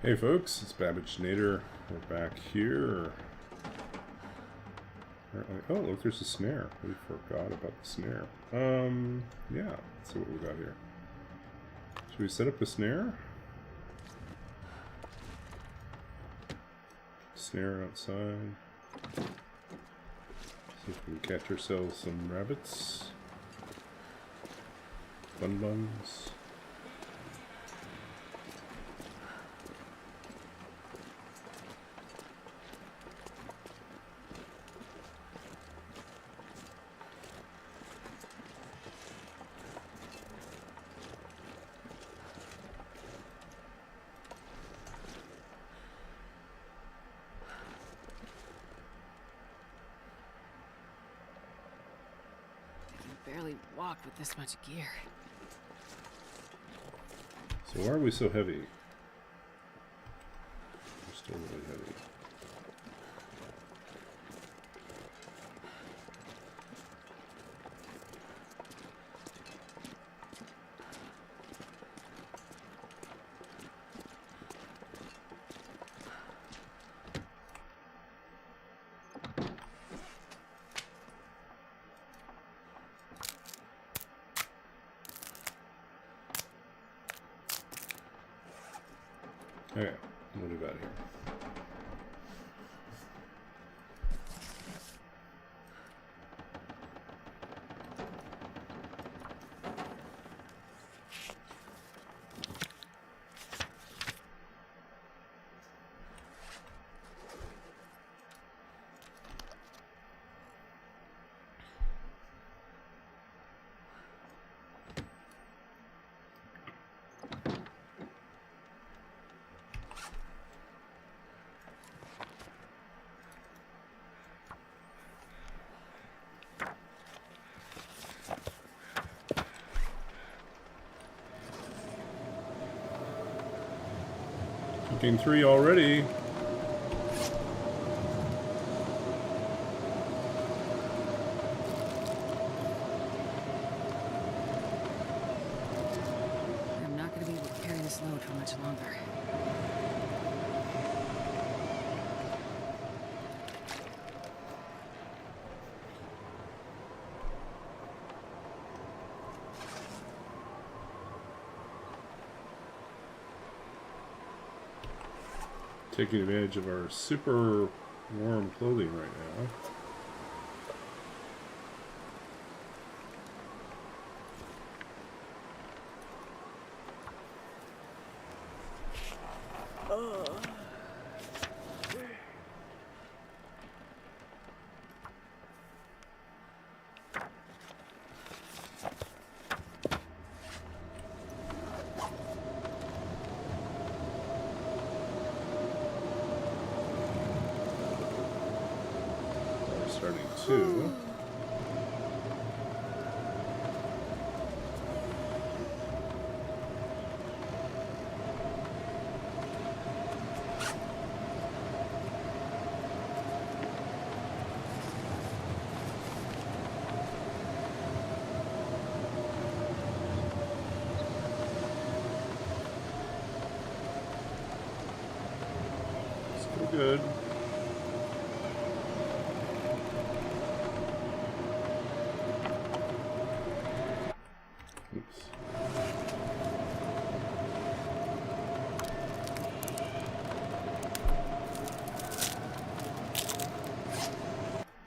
Hey folks, it's Babbage Nader. We're back here. Oh, look, there's a snare. We forgot about the snare. Yeah, let's see what we got here. Should we set up a snare? Snare outside. See if we can catch ourselves some rabbits. Buns. Barely walk with this much gear. So why are we so heavy? We're still really heavy. Okay, what do we got here? Cooking 3 already. I'm not going to be able to carry this load for much longer. Taking advantage of our super warm clothing right now. Starting 2. Still good.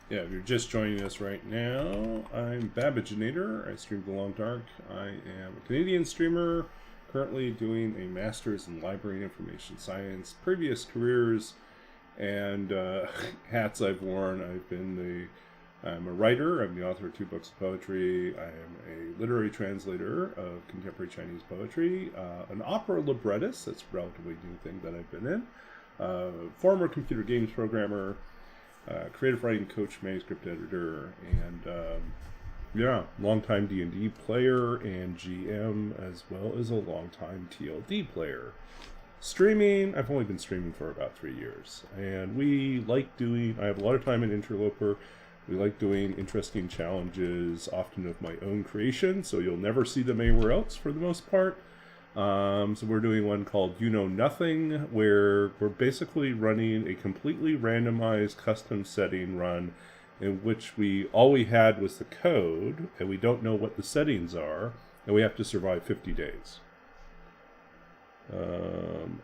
Yeah, if you're just joining us right now, I'm Babbage Nader. I stream The Long Dark. I am a Canadian streamer, currently doing a master's in library and information science. Previous careers and hats I've worn. I'm a writer. I'm the author of 2 books of poetry. I am a literary translator of contemporary Chinese poetry, an opera librettist. That's a relatively new thing that I've been in. Former computer games programmer. Creative writing coach, manuscript editor, and yeah, longtime D&D player and GM, as well as a longtime TLD player. Streaming, I've only been streaming for about 3 years, and I have a lot of time in Interloper. We like doing interesting challenges, often of my own creation, so you'll never see them anywhere else for the most part. So we're doing one called You Know Nothing, where we're basically running a completely randomized custom setting run in which all we had was the code, and we don't know what the settings are, and we have to survive 50 days.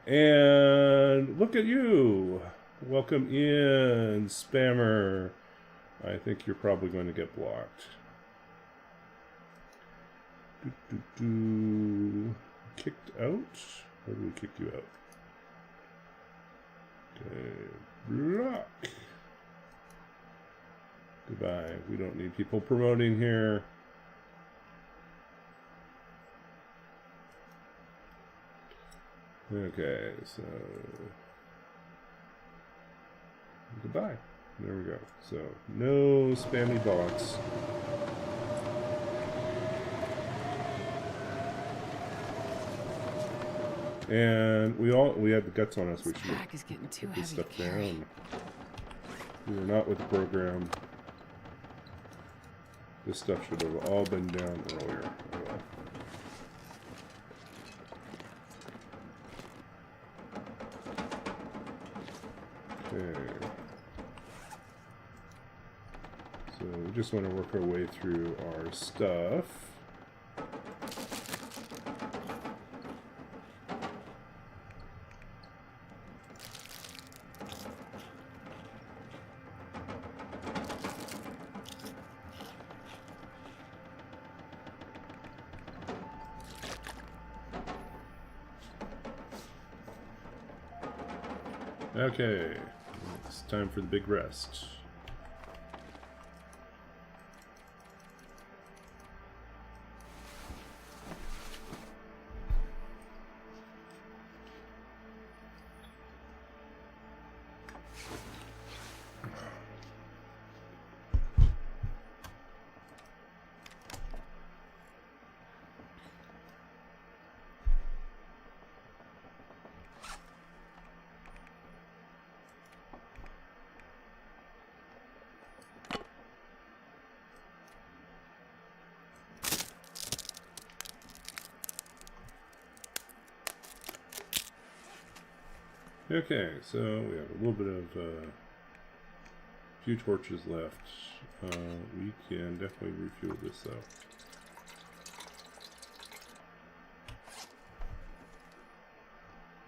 And look at you! Welcome in, spammer. I think you're probably going to get blocked. Kicked out? Or did we kick you out? Okay, block. Goodbye. We don't need people promoting here. Okay, so goodbye. There we go. So no spammy bots. And we had the guts on us. We should pack is getting too put this heavy stuff to carry. down. We were not with the program. This stuff should have all been down earlier. Oh well. Okay. So we just want to work our way through our stuff. Okay, it's time for the big rest. Okay, so we have a little bit of few torches left. We can definitely refuel this though.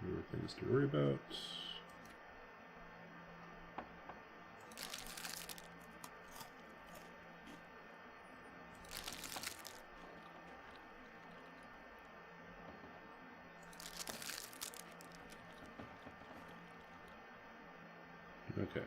More things to worry about. Okay.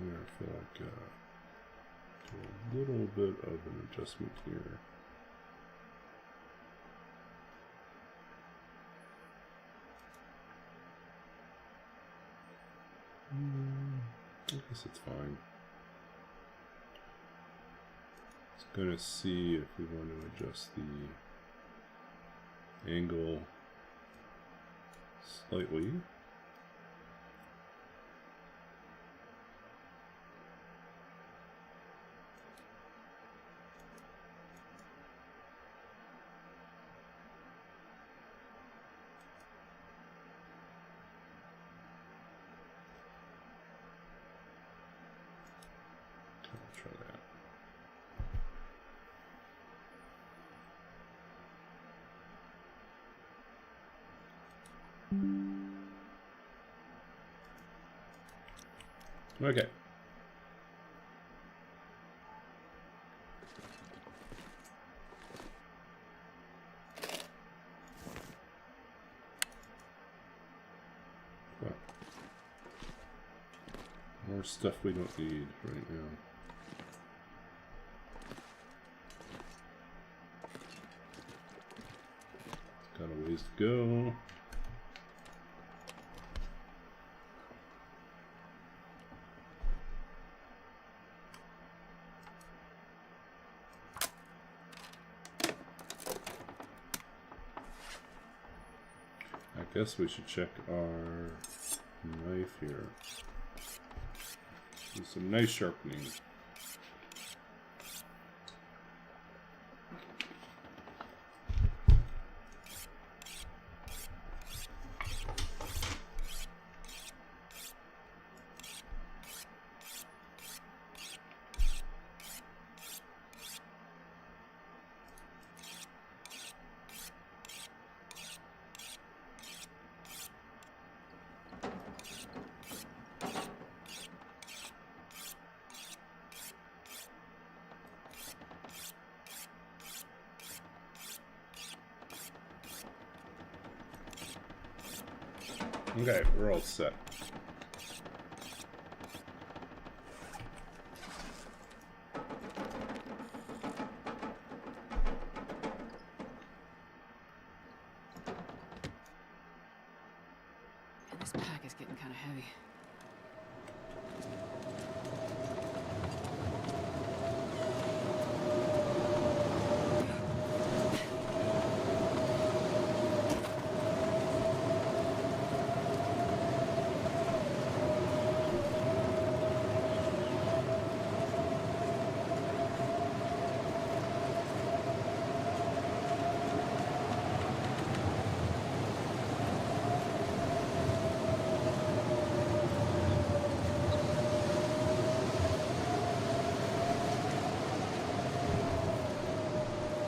I feel like a little bit of an adjustment here. I guess it's fine. It's gonna see if we want to adjust the angle slightly. Try that. Okay. Well, more stuff we don't need right now. ways to go. I guess we should check our knife here. Do some nice sharpening. Okay, we're all set. And this pack is getting kind of heavy.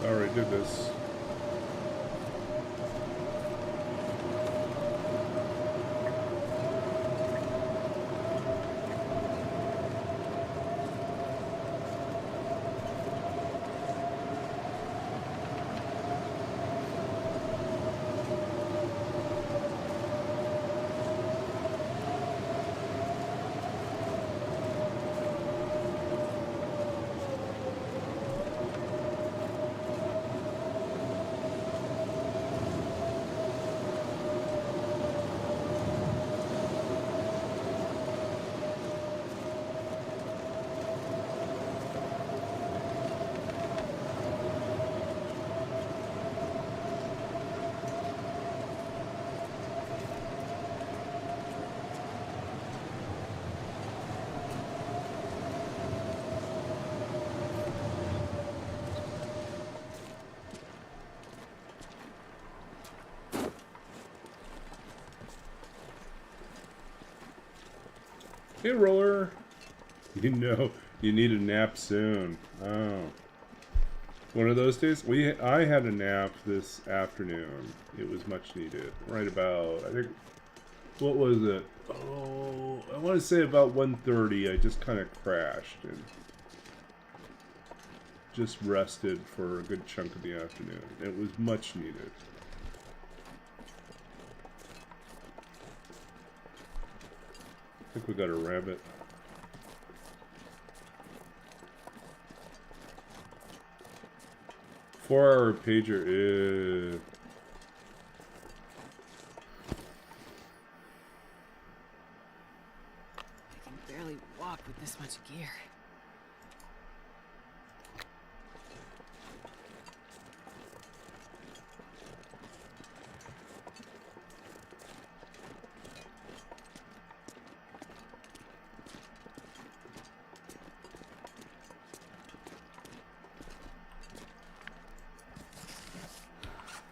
I already did this. Hey, Roller. You know, you need a nap soon. Oh. One of those days? I had a nap this afternoon. It was much needed. Right about, I think, what was it? Oh, I want to say about 1:30. I just kind of crashed and just rested for a good chunk of the afternoon. It was much needed. I think we got a rabbit. Four-hour pager. I can barely walk with this much gear.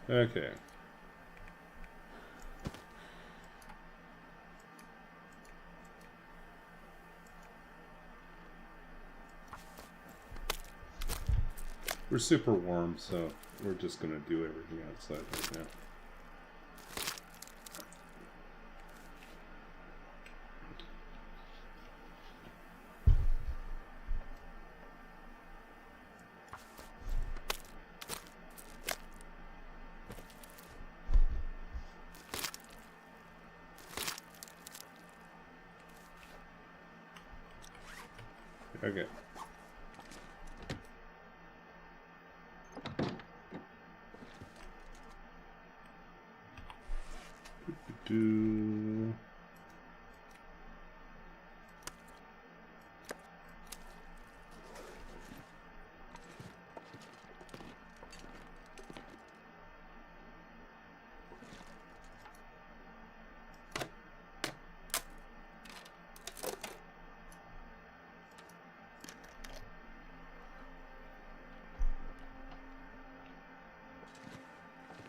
Okay. We're super warm, so we're just gonna do everything outside right now. Okay. do.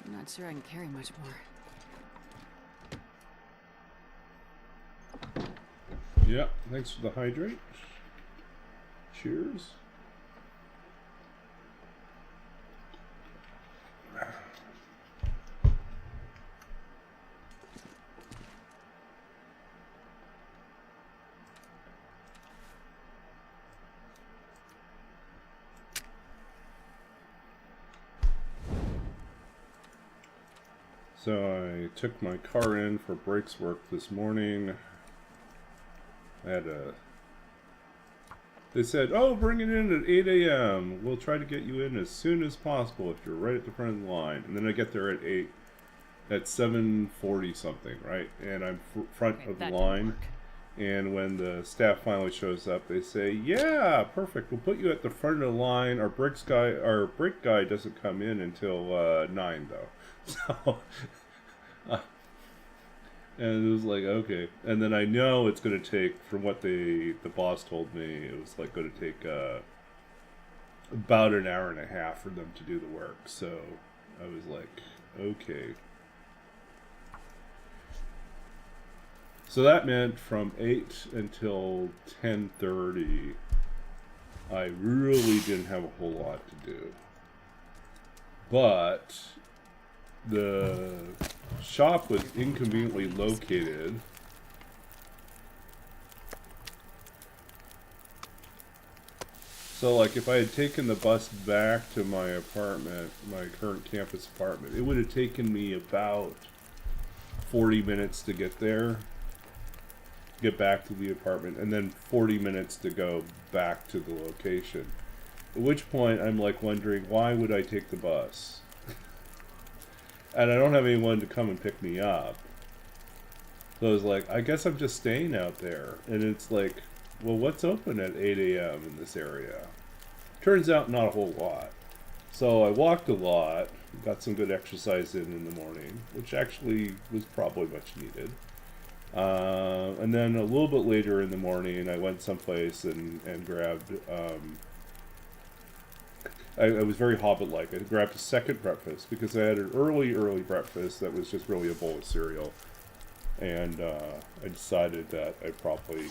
I'm not sure I can carry much more. Yeah, thanks for the hydrate. Cheers. So I took my car in for brakes work this morning. They said, oh, bring it in at 8 a.m. We'll try to get you in as soon as possible if you're right at the front of the line. And then I get there at 7:40 something, right? And I'm front of the line. And when the staff finally shows up, they say, yeah, perfect. We'll put you at the front of the line. Our brake guy doesn't come in until 9, though. So, and it was like, okay. And then I know it's going to take, from what the boss told me, it was like going to take about an hour and a half for them to do the work. So I was like, okay. So that meant from 8 until 10:30, I really didn't have a whole lot to do. But the shop was inconveniently located. So, like, if I had taken the bus back to my apartment, my current campus apartment, it would have taken me about 40 minutes to get there, get back to the apartment, and then 40 minutes to go back to the location. At which point, I'm, like, wondering, why would I take the bus? And I don't have anyone to come and pick me up. So I was like, I guess I'm just staying out there. And it's like, well, what's open at 8 a.m. in this area? Turns out not a whole lot. So I walked a lot, got some good exercise in the morning, which actually was probably much needed. And then a little bit later in the morning, I went someplace and grabbed... I was very Hobbit-like. I grabbed a second breakfast because I had an early breakfast that was just really a bowl of cereal. And I decided that I probably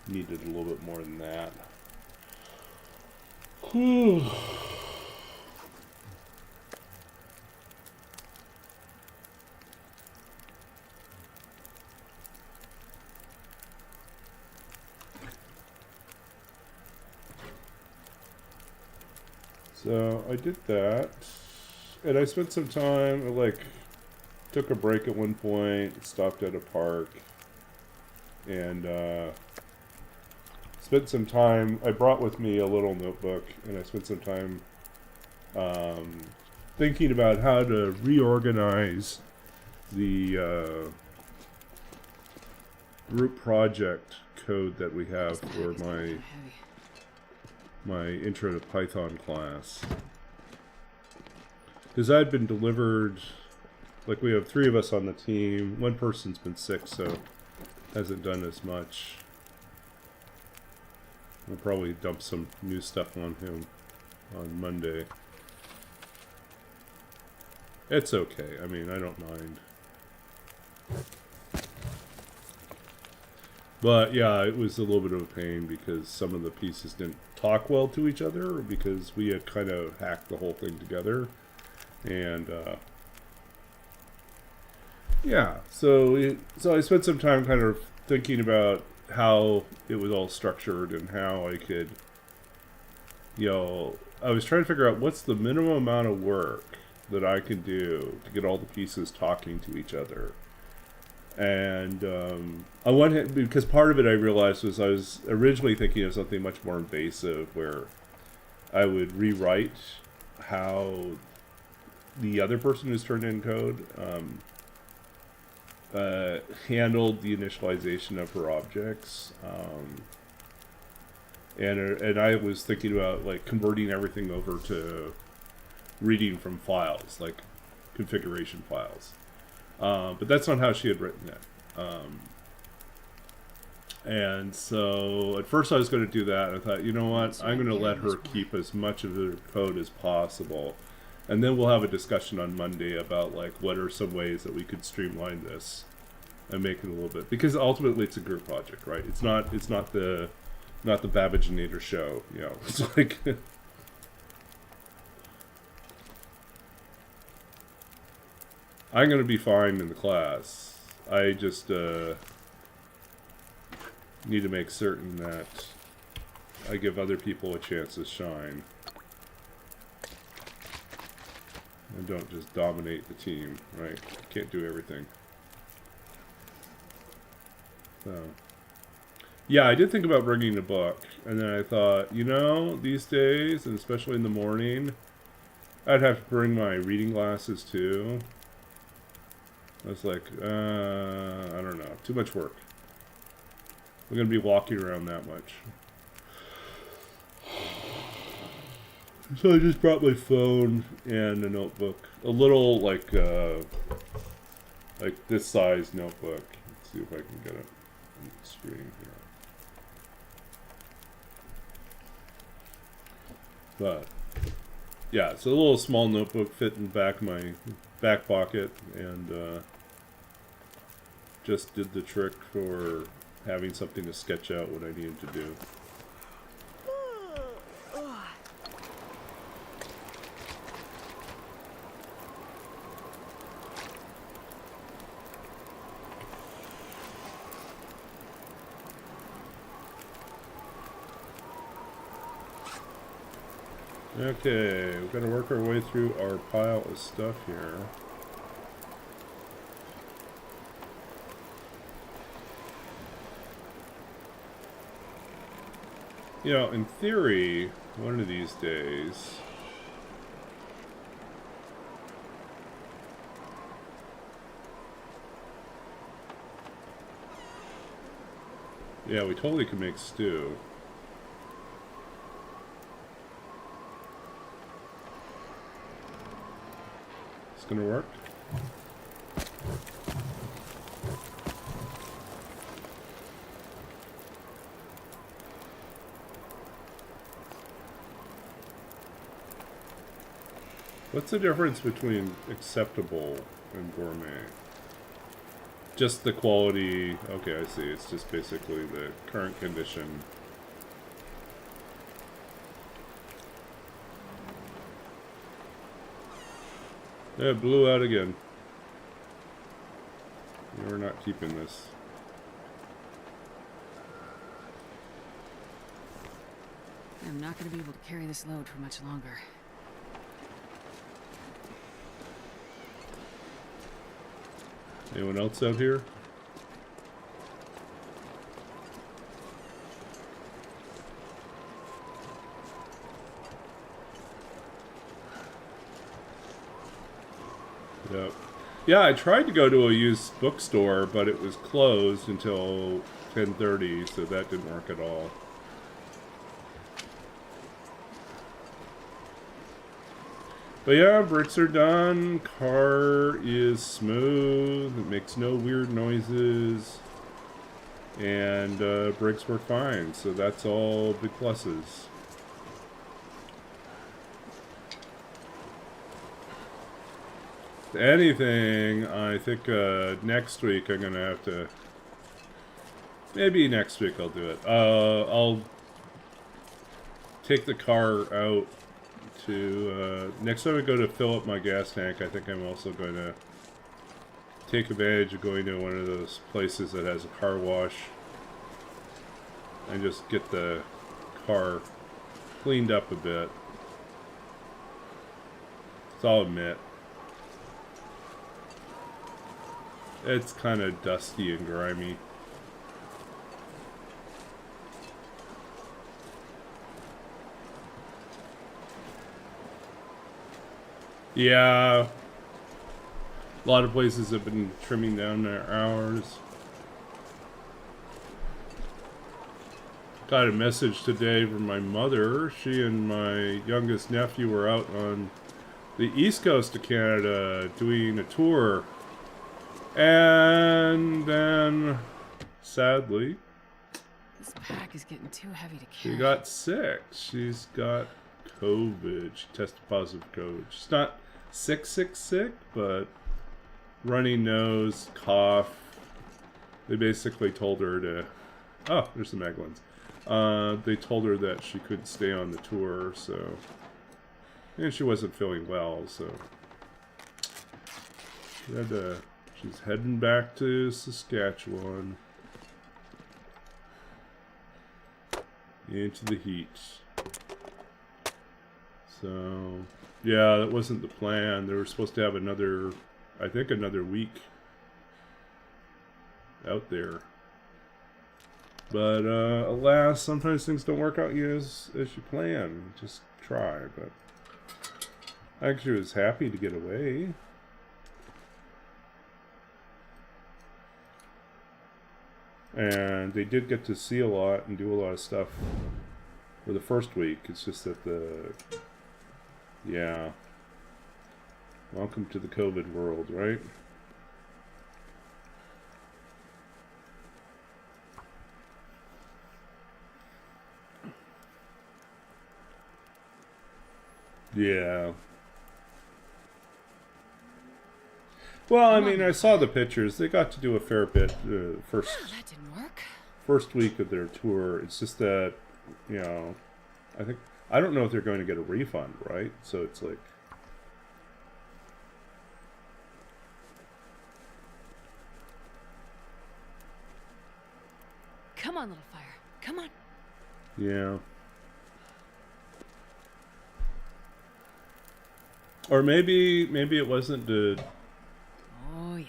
needed a little bit more than that. Whew. So I did that, and I spent some time, like, took a break at one point, stopped at a park, and spent some time. I brought with me a little notebook, and I spent some time thinking about how to reorganize the group project code that we have for my Intro to Python class. Because I'd been delivered, like, we have 3 of us on the team. One person's been sick, so hasn't done as much. I'll probably dump some new stuff on him on Monday. It's okay. I mean, I don't mind. But yeah, it was a little bit of a pain because some of the pieces didn't talk well to each other because we had kind of hacked the whole thing together. And yeah, so I spent some time kind of thinking about how it was all structured and how I could, you know, I was trying to figure out what's the minimum amount of work that I can do to get all the pieces talking to each other. And I wanted, because part of it I realized was I was originally thinking of something much more invasive where I would rewrite how the other person who's turned in code handled the initialization of her objects. And I was thinking about like converting everything over to reading from files, like configuration files. But that's not how she had written it. And so at first I was going to do that. I thought, you know what, I'm going to let her keep as much of the code as possible. And then we'll have a discussion on Monday about like what are some ways that we could streamline this and make it a little bit, because ultimately it's a group project, right? It's not the Babbaginator show, you know. It's like I'm going to be fine in the class. I just need to make certain that I give other people a chance to shine. And don't just dominate the team, right? Can't do everything. So, yeah, I did think about bringing a book. And then I thought, you know, these days, and especially in the morning, I'd have to bring my reading glasses too. I was like, I don't know. Too much work. We're going to be walking around that much. So I just brought my phone and a notebook. A little, like this size notebook. Let's see if I can get it on the screen here. But, yeah, it's a little small notebook fit in the back of my back pocket. And just did the trick for having something to sketch out what I needed to do. Okay, we're gonna work our way through our pile of stuff here. You know, in theory, one of these days, yeah, we totally could make stew. It's gonna work. What's the difference between acceptable and gourmet? Just the quality. Okay, I see. It's just basically the current condition. Yeah, it blew out again. We're not keeping this. I'm not going to be able to carry this load for much longer. Anyone else out here? Yep. Yeah, I tried to go to a used bookstore, but it was closed until 10:30, so that didn't work at all. But yeah, bricks are done. Car is smooth. It makes no weird noises. And brakes work fine, so that's all big pluses. If anything, I think next week I'm going to have to... Maybe next week I'll do it. I'll take the car out to... next time I go to fill up my gas tank, I think I'm also going to take advantage of going to one of those places that has a car wash and just get the car cleaned up a bit. So I'll admit, it's kind of dusty and grimy. Yeah. A lot of places have been trimming down their hours. Got a message today from my mother. She and my youngest nephew were out on the east coast of Canada doing a tour. And then, sadly, This pack is getting too heavy to carry. she got sick. She's got COVID. She tested positive for COVID. She's not sick, but runny nose, cough. They basically told her to... Oh, there's the Maglins. They told her that she couldn't stay on the tour, so... And she wasn't feeling well, so... She had to... She's heading back to Saskatchewan. Into the heat. So... Yeah, that wasn't the plan. They were supposed to have another... I think another week out there. But, alas, sometimes things don't work out as you plan. Just try, but... I actually was happy to get away. And they did get to see a lot and do a lot of stuff for the first week. It's just that the... Yeah. Welcome to the COVID world, right? Yeah. Well, I mean, I saw the pictures. They got to do a fair bit first Oh, that didn't work. first week of their tour. It's just that, you know, I don't know if they're going to get a refund, right? So it's like, Come on, little fire. Come on. yeah. Or maybe it wasn't the... Oh, yeah.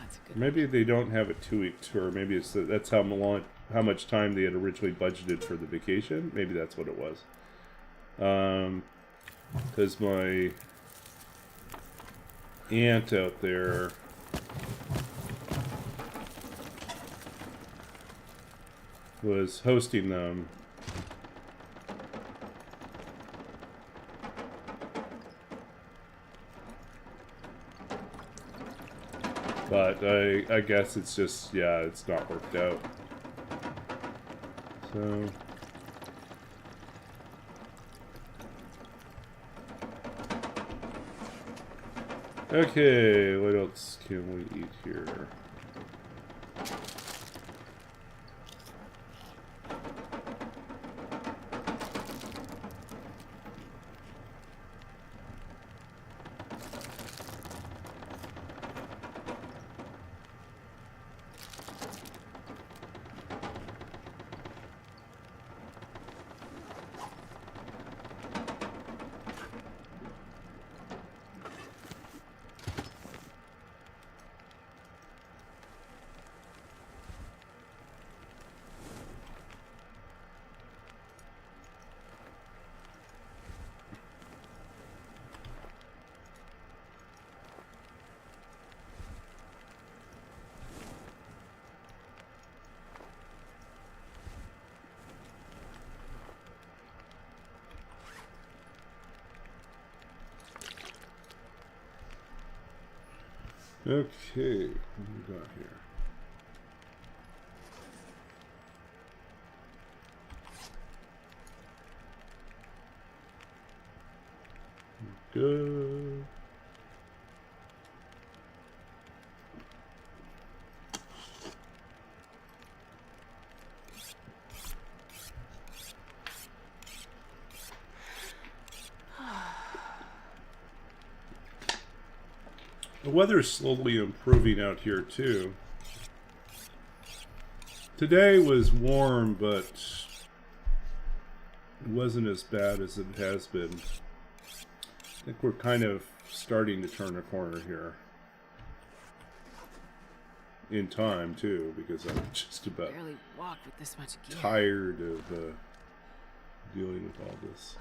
That's a good Maybe they don't have a 2-week tour. Maybe it's that's how much time they had originally budgeted for the vacation. Maybe that's what it was. Because my aunt out there was hosting them. But I guess it's just, yeah, it's not worked out. So... Okay, what else can we eat here? Okay, what do we got here? Good. The weather's slowly improving out here too. Today was warm, but it wasn't as bad as it has been. I think we're kind of starting to turn a corner here. In time too, because I'm just about Barely walk with this much gear. tired of dealing with all this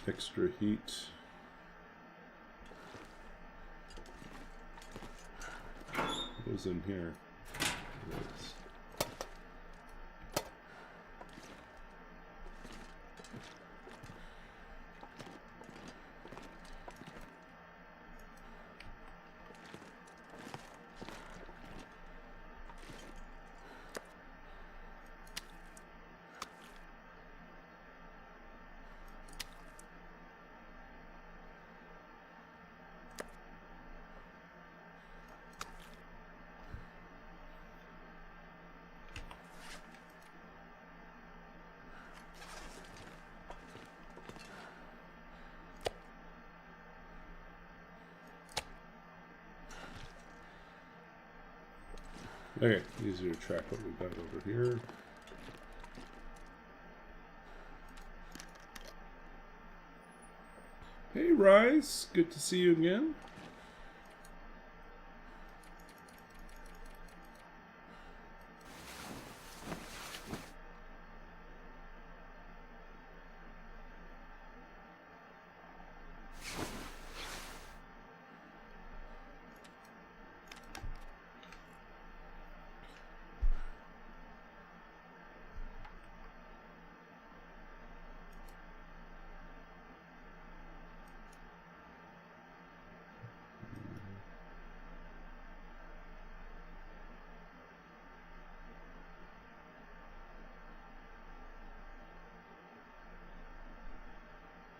extra heat. was in here? Yes. Okay, easier to track what we've got over here. Hey, Rise. Good to see you again.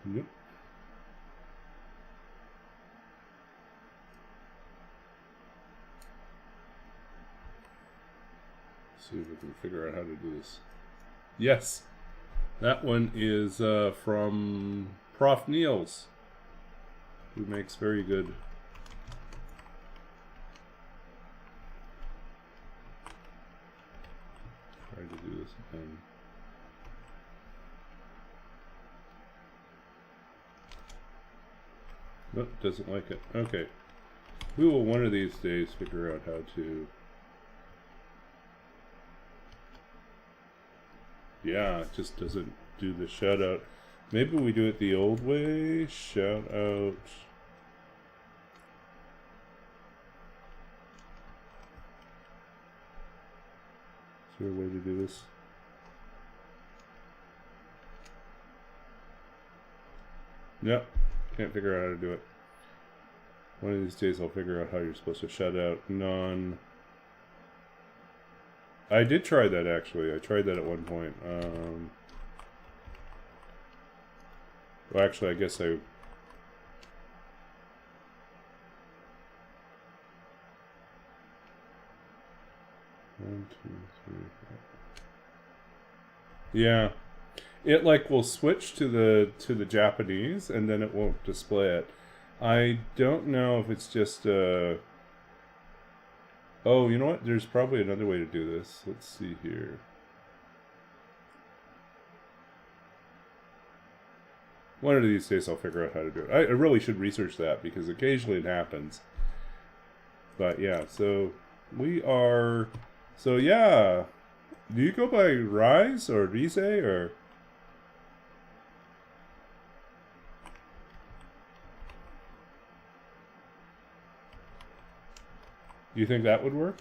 Yep. See if we can figure out how to do this. Yes, that one is from Prof. Niels, who makes very good. Try to do this again. Nope, doesn't like it. Okay. We will one of these days figure out how to... Yeah, it just doesn't do the shout out. Maybe we do it the old way. Shout out. Is there a way to do this? Yep. Can't figure out how to do it. One of these days I'll figure out how you're supposed to shut out non... I did try that actually. I tried that at one point. Well, actually, I guess I... One, two, three, four. Yeah. It like will switch to the Japanese and then it won't display it. I don't know if it's just oh, you know what? There's probably another way to do this. Let's see here. One of these days I'll figure out how to do it. I really should research that because occasionally it happens. But yeah, so we are... So yeah. Do you go by Rise or Rise or... Do you think that would work?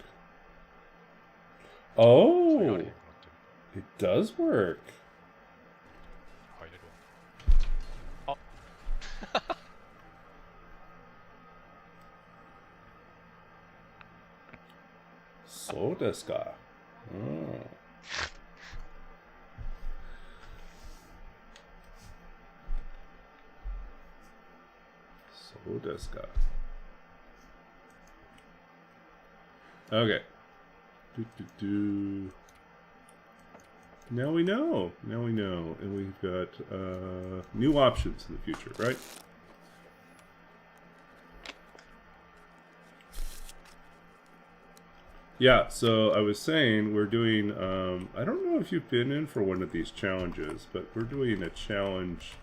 Oh, it does work. Oh. So desu ka. Oh. So desu ka. Okay. Now we know. Now we know. And we've got new options in the future, right? Yeah, so I was saying we're doing, I don't know if you've been in for one of these challenges, but we're doing a challenge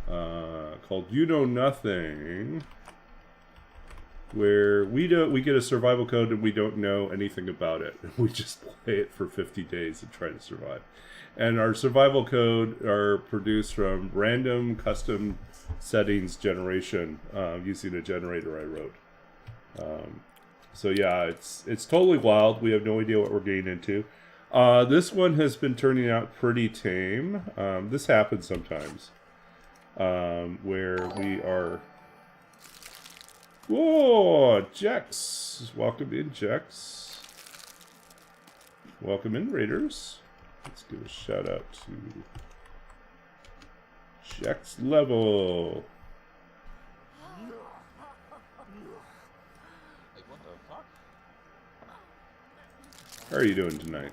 called You Know Nothing, where we get a survival code and we don't know anything about it. We just play it for 50 days and try to survive. And our survival code are produced from random custom settings generation using a generator I wrote. So yeah, it's totally wild. We have no idea what we're getting into. This one has been turning out pretty tame. This happens sometimes, where we are. Whoa, Jex! Welcome in, Jex. Welcome in, Raiders. Let's give a shout out to Jex Level. Like, what the fuck? How are you doing tonight?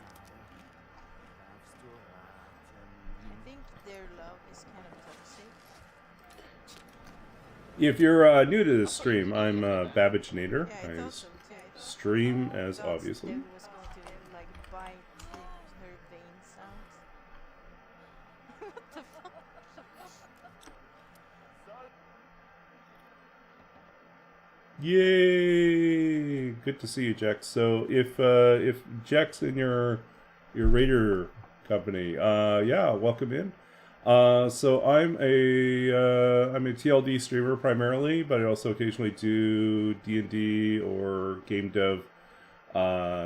I think their love is kind of toxic. If you're new to this stream, I'm Babbaginator. Yeah, I I thought so too. stream I as thought obviously. Debbie was going to like bite her veins out. What the fuck? Yay! Good to see you, Jex. So if Jex in your Raider company, yeah, welcome in. So I'm a TLD streamer primarily, but I also occasionally do D&D or game dev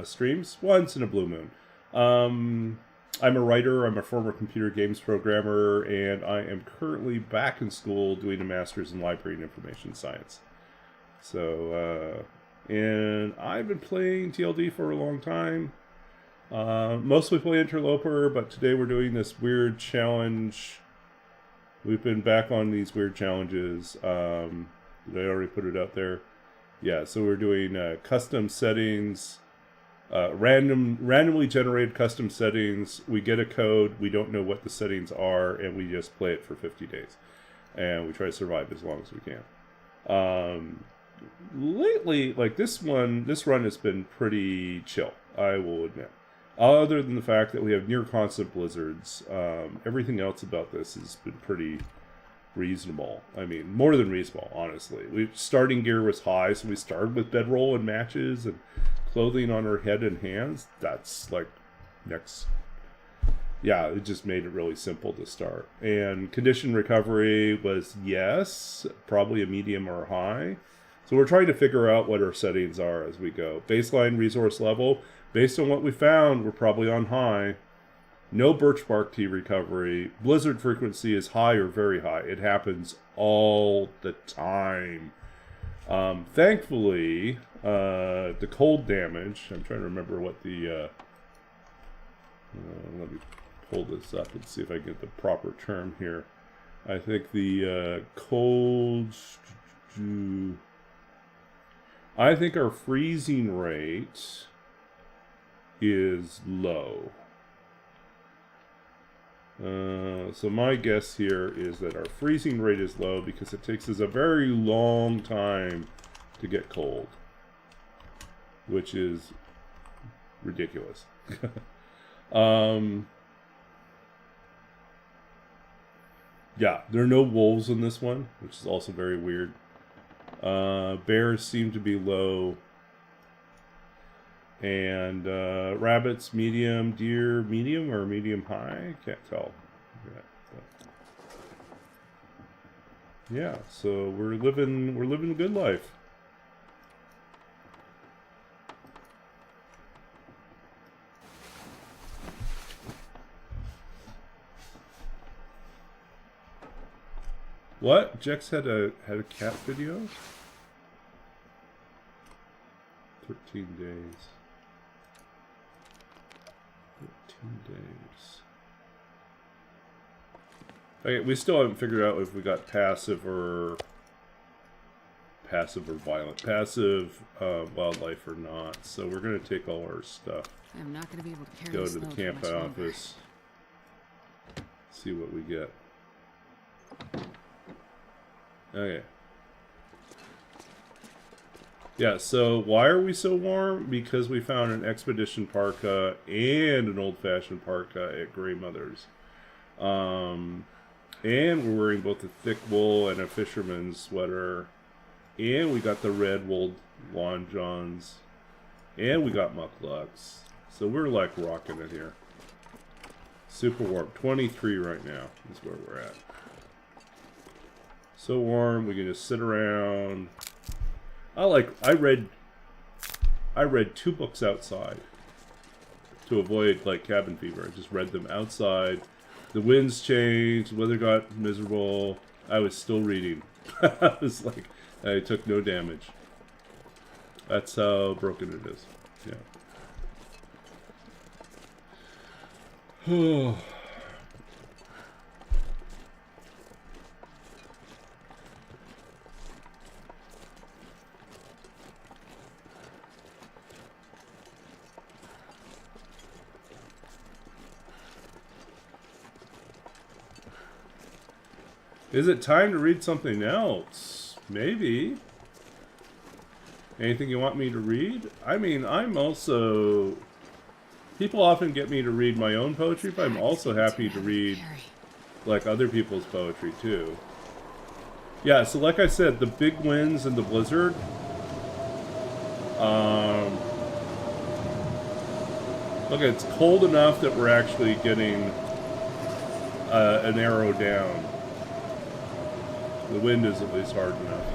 streams once in a blue moon. I'm a writer. I'm a former computer games programmer, and I am currently back in school doing a master's in library and information science. So, and I've been playing TLD for a long time. Mostly play Interloper, but today we're doing this weird challenge. We've been back on these weird challenges. Did I already put it out there? Yeah, so we're doing custom settings, randomly generated custom settings. We get a code, we don't know what the settings are, and we just play it for 50 days. And we try to survive as long as we can. Lately, like this run has been pretty chill, I will admit. Other than the fact that we have near constant blizzards, everything else about this has been pretty reasonable. I mean, more than reasonable, honestly. Starting gear was high, so we started with bedroll and matches and clothing on our head and hands. That's like next. Yeah, it just made it really simple to start. And condition recovery was, yes, probably a medium or a high. So we're trying to figure out what our settings are as we go. Baseline resource level, based on what we found, we're probably on high. No birch bark tea recovery. Blizzard frequency is high or very high. It happens all the time. Thankfully, the cold damage, I'm trying to remember what the... let me pull this up and see if I get the proper term here. I think the cold... I think our freezing rate is low. So my guess here is that our freezing rate is low because it takes us a very long time to get cold, which is ridiculous. Yeah, there are no wolves in this one, which is also very weird. Bears seem to be low. And rabbits, medium. Deer, medium or medium high? Can't tell. Yeah, so we're living a good life. What? Jex had a cat video? 13 days. 13 days. Okay, we still haven't figured out if we got passive or violent. Passive wildlife or not. So we're gonna take all our stuff. I'm not going to be able to carry Go this to the load camp for much longer. office. See what we get. Okay. Yeah, so why are we so warm? Because we found an expedition parka and an old-fashioned parka at Grey Mother's. And we're wearing both a thick wool and a fisherman's sweater. And we got the red wool lawn johns. And we got mucklucks. So we're like rocking it here. Super warm. 23 right now is where we're at. So warm, we can just sit around. I read I read 2 books outside to avoid like cabin fever. I just read them outside. The winds changed, the weather got miserable. I was still reading. I was like, I took no damage. That's how broken it is. Yeah. Is it time to read something else? Maybe. Anything you want me to read? I mean, I'm also... People often get me to read my own poetry, but I'm also happy to read, like, other people's poetry, too. Yeah, so like I said, the big winds and the blizzard... Look, it's cold enough that we're actually getting an arrow down. The wind is at least hard enough.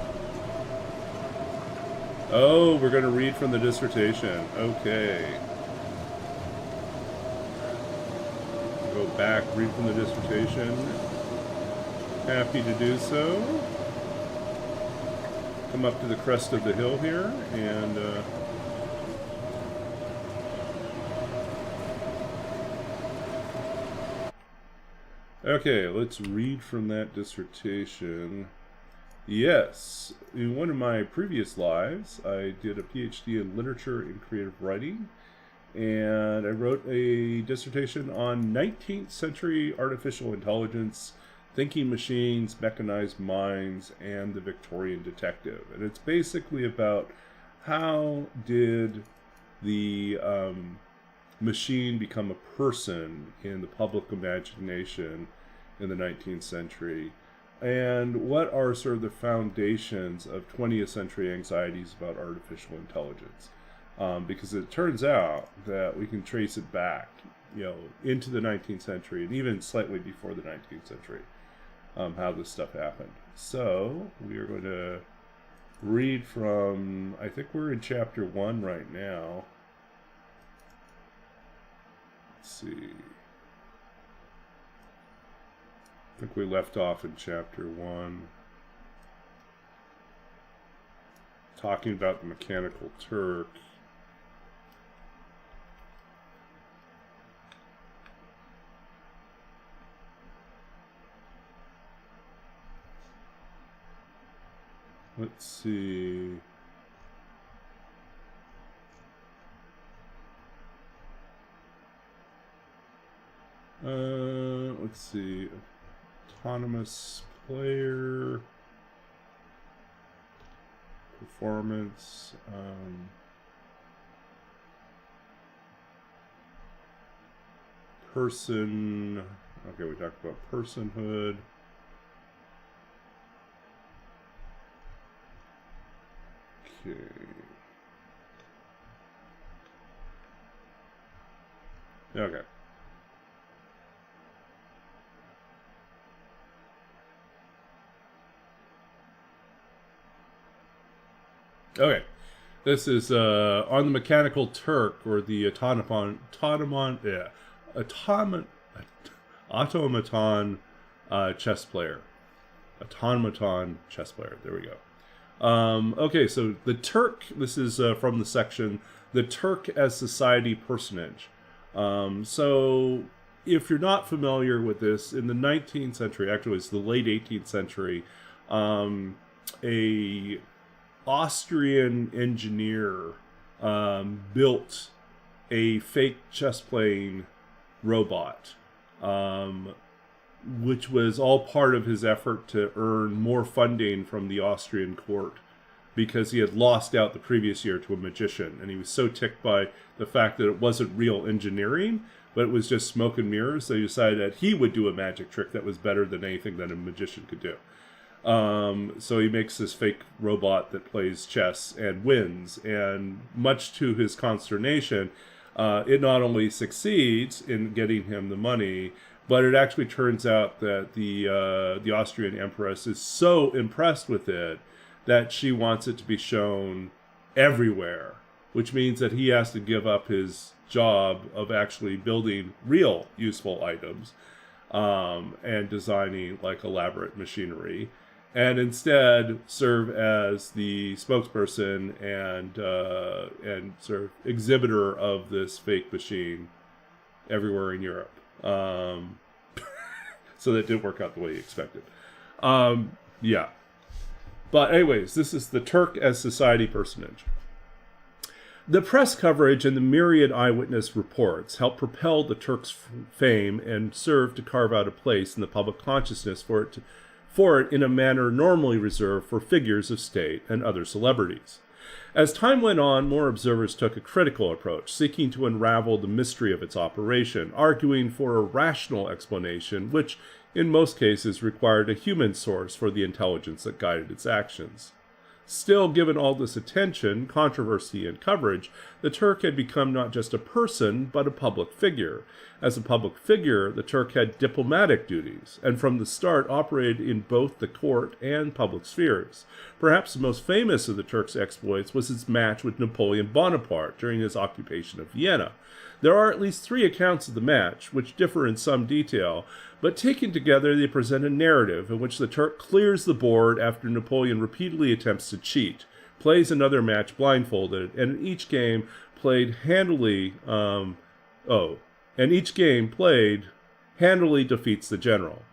Oh, we're going to read from the dissertation. Okay. Go back, read from the dissertation. Happy to do so. Come up to the crest of the hill here, and... Okay, let's read from that dissertation. Yes, in one of my previous lives, I did a PhD in literature and creative writing, and I wrote a dissertation on 19th century artificial intelligence, thinking machines, mechanized minds, and the Victorian detective. And it's basically about how did the machine become a person in the public imagination in the 19th century, and what are sort of the foundations of 20th century anxieties about artificial intelligence, because it turns out that we can trace it back, you know, into the 19th century and even slightly before the 19th century, how this stuff happened. So we are going to read from, I think we're in chapter 1 right now. Let's see. I think we left off in chapter 1. Talking about the Mechanical Turk. Let's see. Let's see. Autonomous player. Performance. Person. Okay, we talked about personhood. Okay. Okay. Okay. This is on the Mechanical Turk, or the automaton chess player. Automaton chess player. There we go. Okay, so the Turk, this is from the section, the Turk as Society Personage. So if you're not familiar with this, in the 19th century, actually it's the late 18th century, a Austrian engineer built a fake chess-playing robot, which was all part of his effort to earn more funding from the Austrian court, because he had lost out the previous year to a magician, and he was so ticked by the fact that it wasn't real engineering, but it was just smoke and mirrors, so he decided that he would do a magic trick that was better than anything that a magician could do. So he makes this fake robot that plays chess and wins, and much to his consternation, it not only succeeds in getting him the money, but it actually turns out that the Austrian Empress is so impressed with it that she wants it to be shown everywhere which means that he has to give up his job of actually building real useful items and designing like elaborate machinery, and instead serve as the spokesperson and sort of exhibitor of this fake machine everywhere in Europe. So that didn't work out the way he expected. Yeah. But anyways, this is the Turk as society personage. The press coverage and the myriad eyewitness reports helped propel the Turk's fame and served to carve out a place in the public consciousness for it in a manner normally reserved for figures of state and other celebrities. As time went on, more observers took a critical approach, seeking to unravel the mystery of its operation, arguing for a rational explanation, which in most cases required a human source for the intelligence that guided its actions. Still, given all this attention, controversy, and coverage, the Turk had become not just a person, but a public figure. As a public figure, the Turk had diplomatic duties, and from the start operated in both the court and public spheres. Perhaps the most famous of the Turk's exploits was his match with Napoleon Bonaparte during his occupation of Vienna. There are at least 3 accounts of the match, which differ in some detail, but taken together they present a narrative in which the Turk clears the board after Napoleon repeatedly attempts to cheat, plays another match blindfolded, and in each game played handily defeats the general.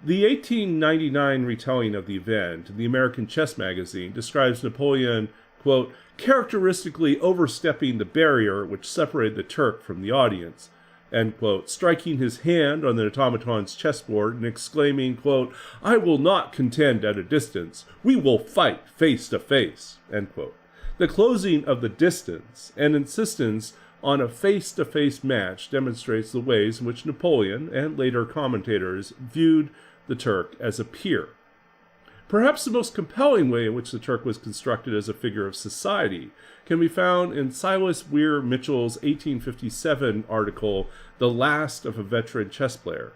The 1899 retelling of the event, the American Chess Magazine, describes Napoleon, quote, characteristically overstepping the barrier which separated the Turk from the audience, end quote, striking his hand on the automaton's chessboard and exclaiming, quote, I will not contend at a distance. We will fight face to face, end quote. The closing of the distance and insistence on a face-to-face match demonstrates the ways in which Napoleon and later commentators viewed the Turk as a peer. Perhaps the most compelling way in which the Turk was constructed as a figure of society can be found in Silas Weir Mitchell's 1857 article, The Last of a Veteran Chess Player.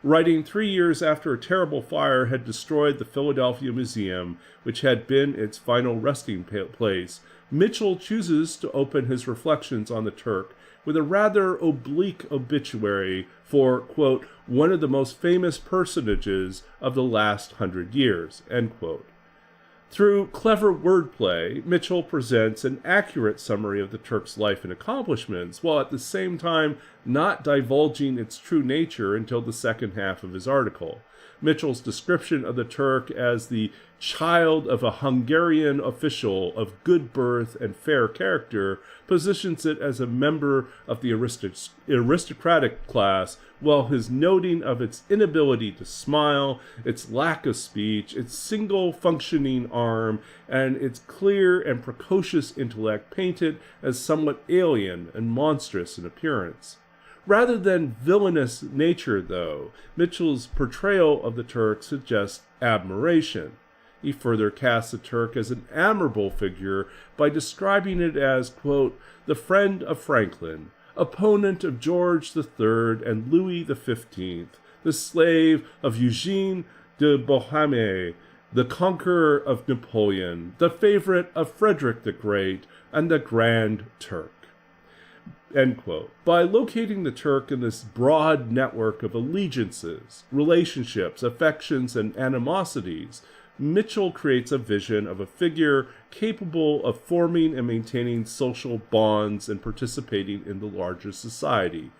Writing 3 years after a terrible fire had destroyed the Philadelphia Museum, which had been its final resting place, Mitchell chooses to open his reflections on the Turk with a rather oblique obituary for, quote, one of the most famous personages of the last 100 years, end quote. Through clever wordplay, Mitchell presents an accurate summary of the Turk's life and accomplishments, while at the same time not divulging its true nature until the second half of his article. Mitchell's description of the Turk as the child of a Hungarian official of good birth and fair character positions it as a member of the aristocratic class, while his noting of its inability to smile, its lack of speech, its single functioning arm, and its clear and precocious intellect paint it as somewhat alien and monstrous in appearance. Rather than villainous nature, though, Mitchell's portrayal of the Turk suggests admiration. He further casts the Turk as an admirable figure by describing it as, quote, the friend of Franklin, opponent of George III and Louis XV, the slave of Eugene de Boheme, the conqueror of Napoleon, the favorite of Frederick the Great, and the Grand Turk. End quote. By locating the Turk in this broad network of allegiances, relationships, affections, and animosities, Mitchell creates a vision of a figure capable of forming and maintaining social bonds and participating in the larger society.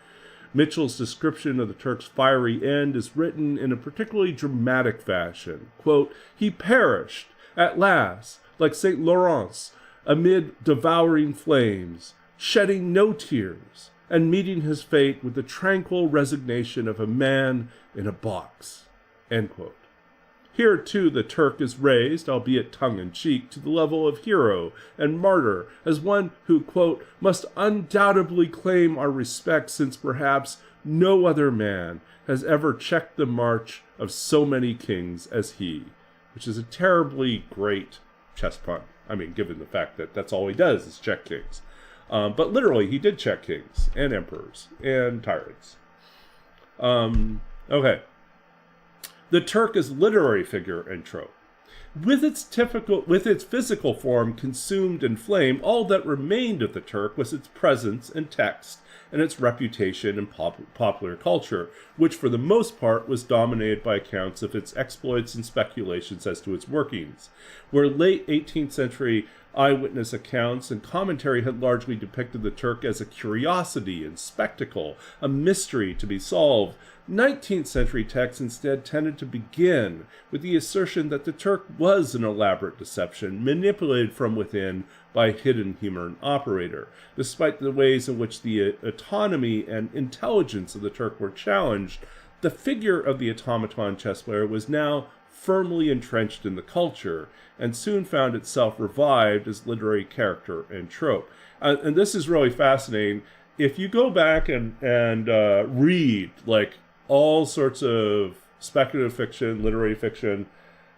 Mitchell's description of the Turk's fiery end is written in a particularly dramatic fashion. Quote, he perished, at last, like St. Lawrence, amid devouring flames, shedding no tears, and meeting his fate with the tranquil resignation of a man in a box. End quote. Here, too, the Turk is raised, albeit tongue-in-cheek, to the level of hero and martyr, as one who, quote, must undoubtedly claim our respect since perhaps no other man has ever checked the march of so many kings as he, which is a terribly great chess pun. I mean, given the fact that that's all he does is check kings. But literally, he did check kings and emperors and tyrants. Okay. The Turk as literary figure and trope. With its physical form consumed in flame, all that remained of the Turk was its presence and text, and its reputation in popular culture, which for the most part was dominated by accounts of its exploits and speculations as to its workings. Where late 18th century eyewitness accounts and commentary had largely depicted the Turk as a curiosity and spectacle, a mystery to be solved, 19th century texts instead tended to begin with the assertion that the Turk was an elaborate deception manipulated from within by a hidden human operator. Despite the ways in which the autonomy and intelligence of the Turk were challenged, the figure of the automaton chess player was now firmly entrenched in the culture and soon found itself revived as literary character and trope. And this is really fascinating. If you go back and read like all sorts of speculative fiction, literary fiction,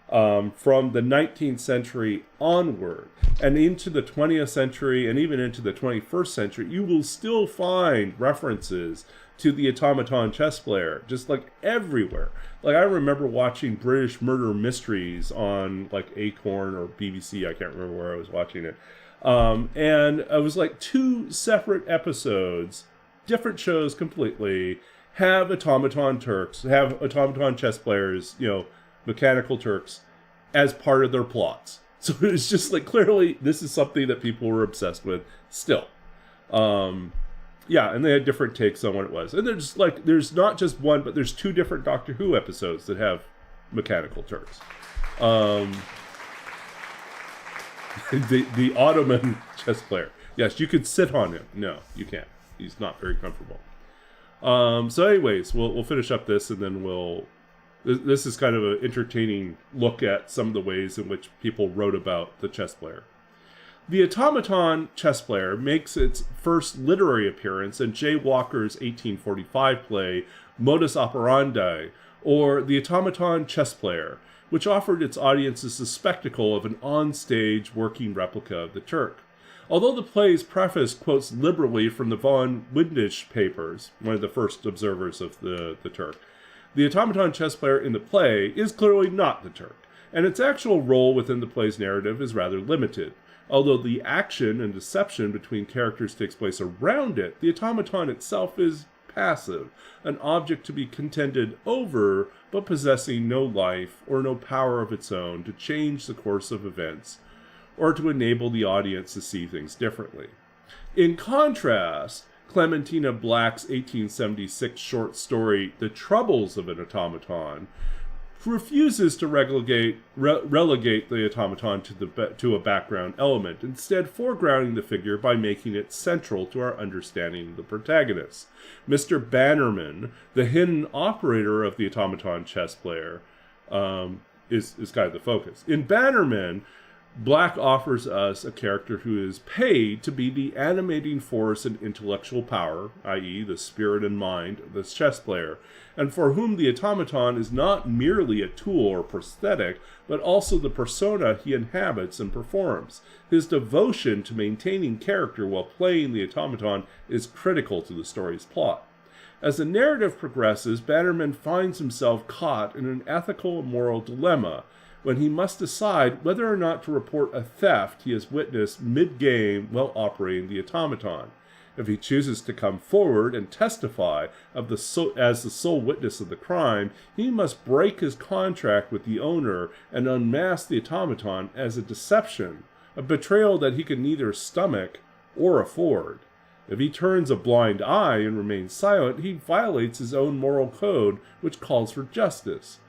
from the 19th century onward and into the 20th century and even into the 21st century, you will still find references to the automaton chess player, just like everywhere. Like I remember watching British murder mysteries on like Acorn or BBC, I can't remember where I was watching it. And it was like 2 separate episodes, different shows completely, have automaton chess players, mechanical Turks, as part of their plots. So it's just like, clearly, this is something that people were obsessed with still. And they had different takes on what it was. And there's not just one, but there's 2 different Doctor Who episodes that have mechanical Turks. The Ottoman chess player. Yes, you could sit on him. No, you can't. He's not very comfortable. So anyways, we'll finish up this, and then this is kind of an entertaining look at some of the ways in which people wrote about the chess player. The automaton chess player makes its first literary appearance in J. Walker's 1845 play Modus Operandi, or The Automaton Chess Player, which offered its audiences the spectacle of an on-stage working replica of the Turk. Although the play's preface quotes liberally from the von Windich papers, one of the first observers of the Turk, the automaton chess player in the play is clearly not the Turk, and its actual role within the play's narrative is rather limited. Although the action and deception between characters takes place around it, the automaton itself is passive, an object to be contended over, but possessing no life or no power of its own to change the course of events, or to enable the audience to see things differently. In contrast, Clementina Black's 1876 short story, The Troubles of an Automaton, refuses to relegate the automaton to a background element, instead foregrounding the figure by making it central to our understanding of the protagonist. Mr. Bannerman, the hidden operator of the automaton chess player, is kind of the focus. In Bannerman, Black offers us a character who is paid to be the animating force and intellectual power, i.e. the spirit and mind of this chess player, and for whom the automaton is not merely a tool or prosthetic, but also the persona he inhabits and performs. His devotion to maintaining character while playing the automaton is critical to the story's plot. As the narrative progresses, Bannerman finds himself caught in an ethical and moral dilemma, when he must decide whether or not to report a theft he has witnessed mid-game while operating the automaton. If he chooses to come forward and testify as the sole witness of the crime, he must break his contract with the owner and unmask the automaton as a deception, a betrayal that he can neither stomach or afford. If he turns a blind eye and remains silent, he violates his own moral code, which calls for justice.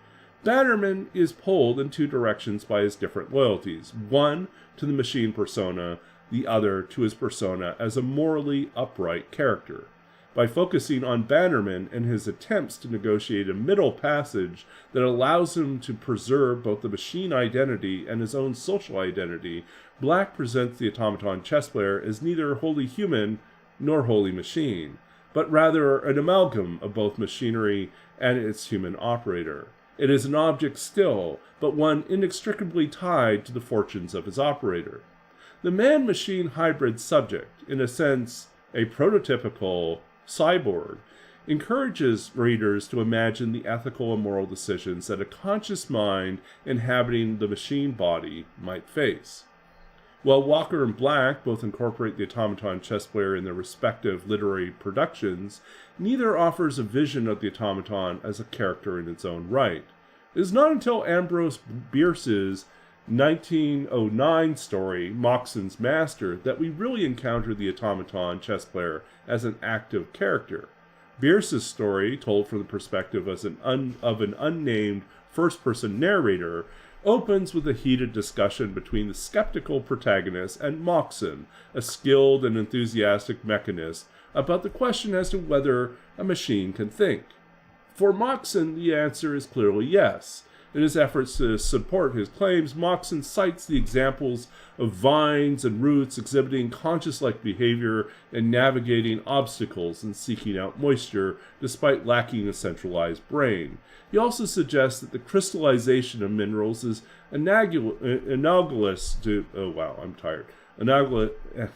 Bannerman is pulled in 2 directions by his different loyalties, one to the machine persona, the other to his persona as a morally upright character. By focusing on Bannerman and his attempts to negotiate a middle passage that allows him to preserve both the machine identity and his own social identity, Black presents the automaton chess player as neither wholly human nor wholly machine, but rather an amalgam of both machinery and its human operator. It is an object still, but one inextricably tied to the fortunes of his operator. The man-machine hybrid subject, in a sense a prototypical cyborg, encourages readers to imagine the ethical and moral decisions that a conscious mind inhabiting the machine body might face. While Walker and Black both incorporate the automaton chess player in their respective literary productions, neither offers a vision of the automaton as a character in its own right. It is not until Ambrose Bierce's 1909 story, Moxon's Master, that we really encounter the automaton chess player as an active character. Bierce's story, told from the perspective of an unnamed first-person narrator, opens with a heated discussion between the skeptical protagonist and Moxon, a skilled and enthusiastic mechanist, about the question as to whether a machine can think. For Moxon, the answer is clearly yes. In his efforts to support his claims, Moxon cites the examples of vines and roots exhibiting conscious-like behavior in navigating obstacles and seeking out moisture, despite lacking a centralized brain. He also suggests that the crystallization of minerals is analogous to... Oh, wow, I'm tired. Analogous... I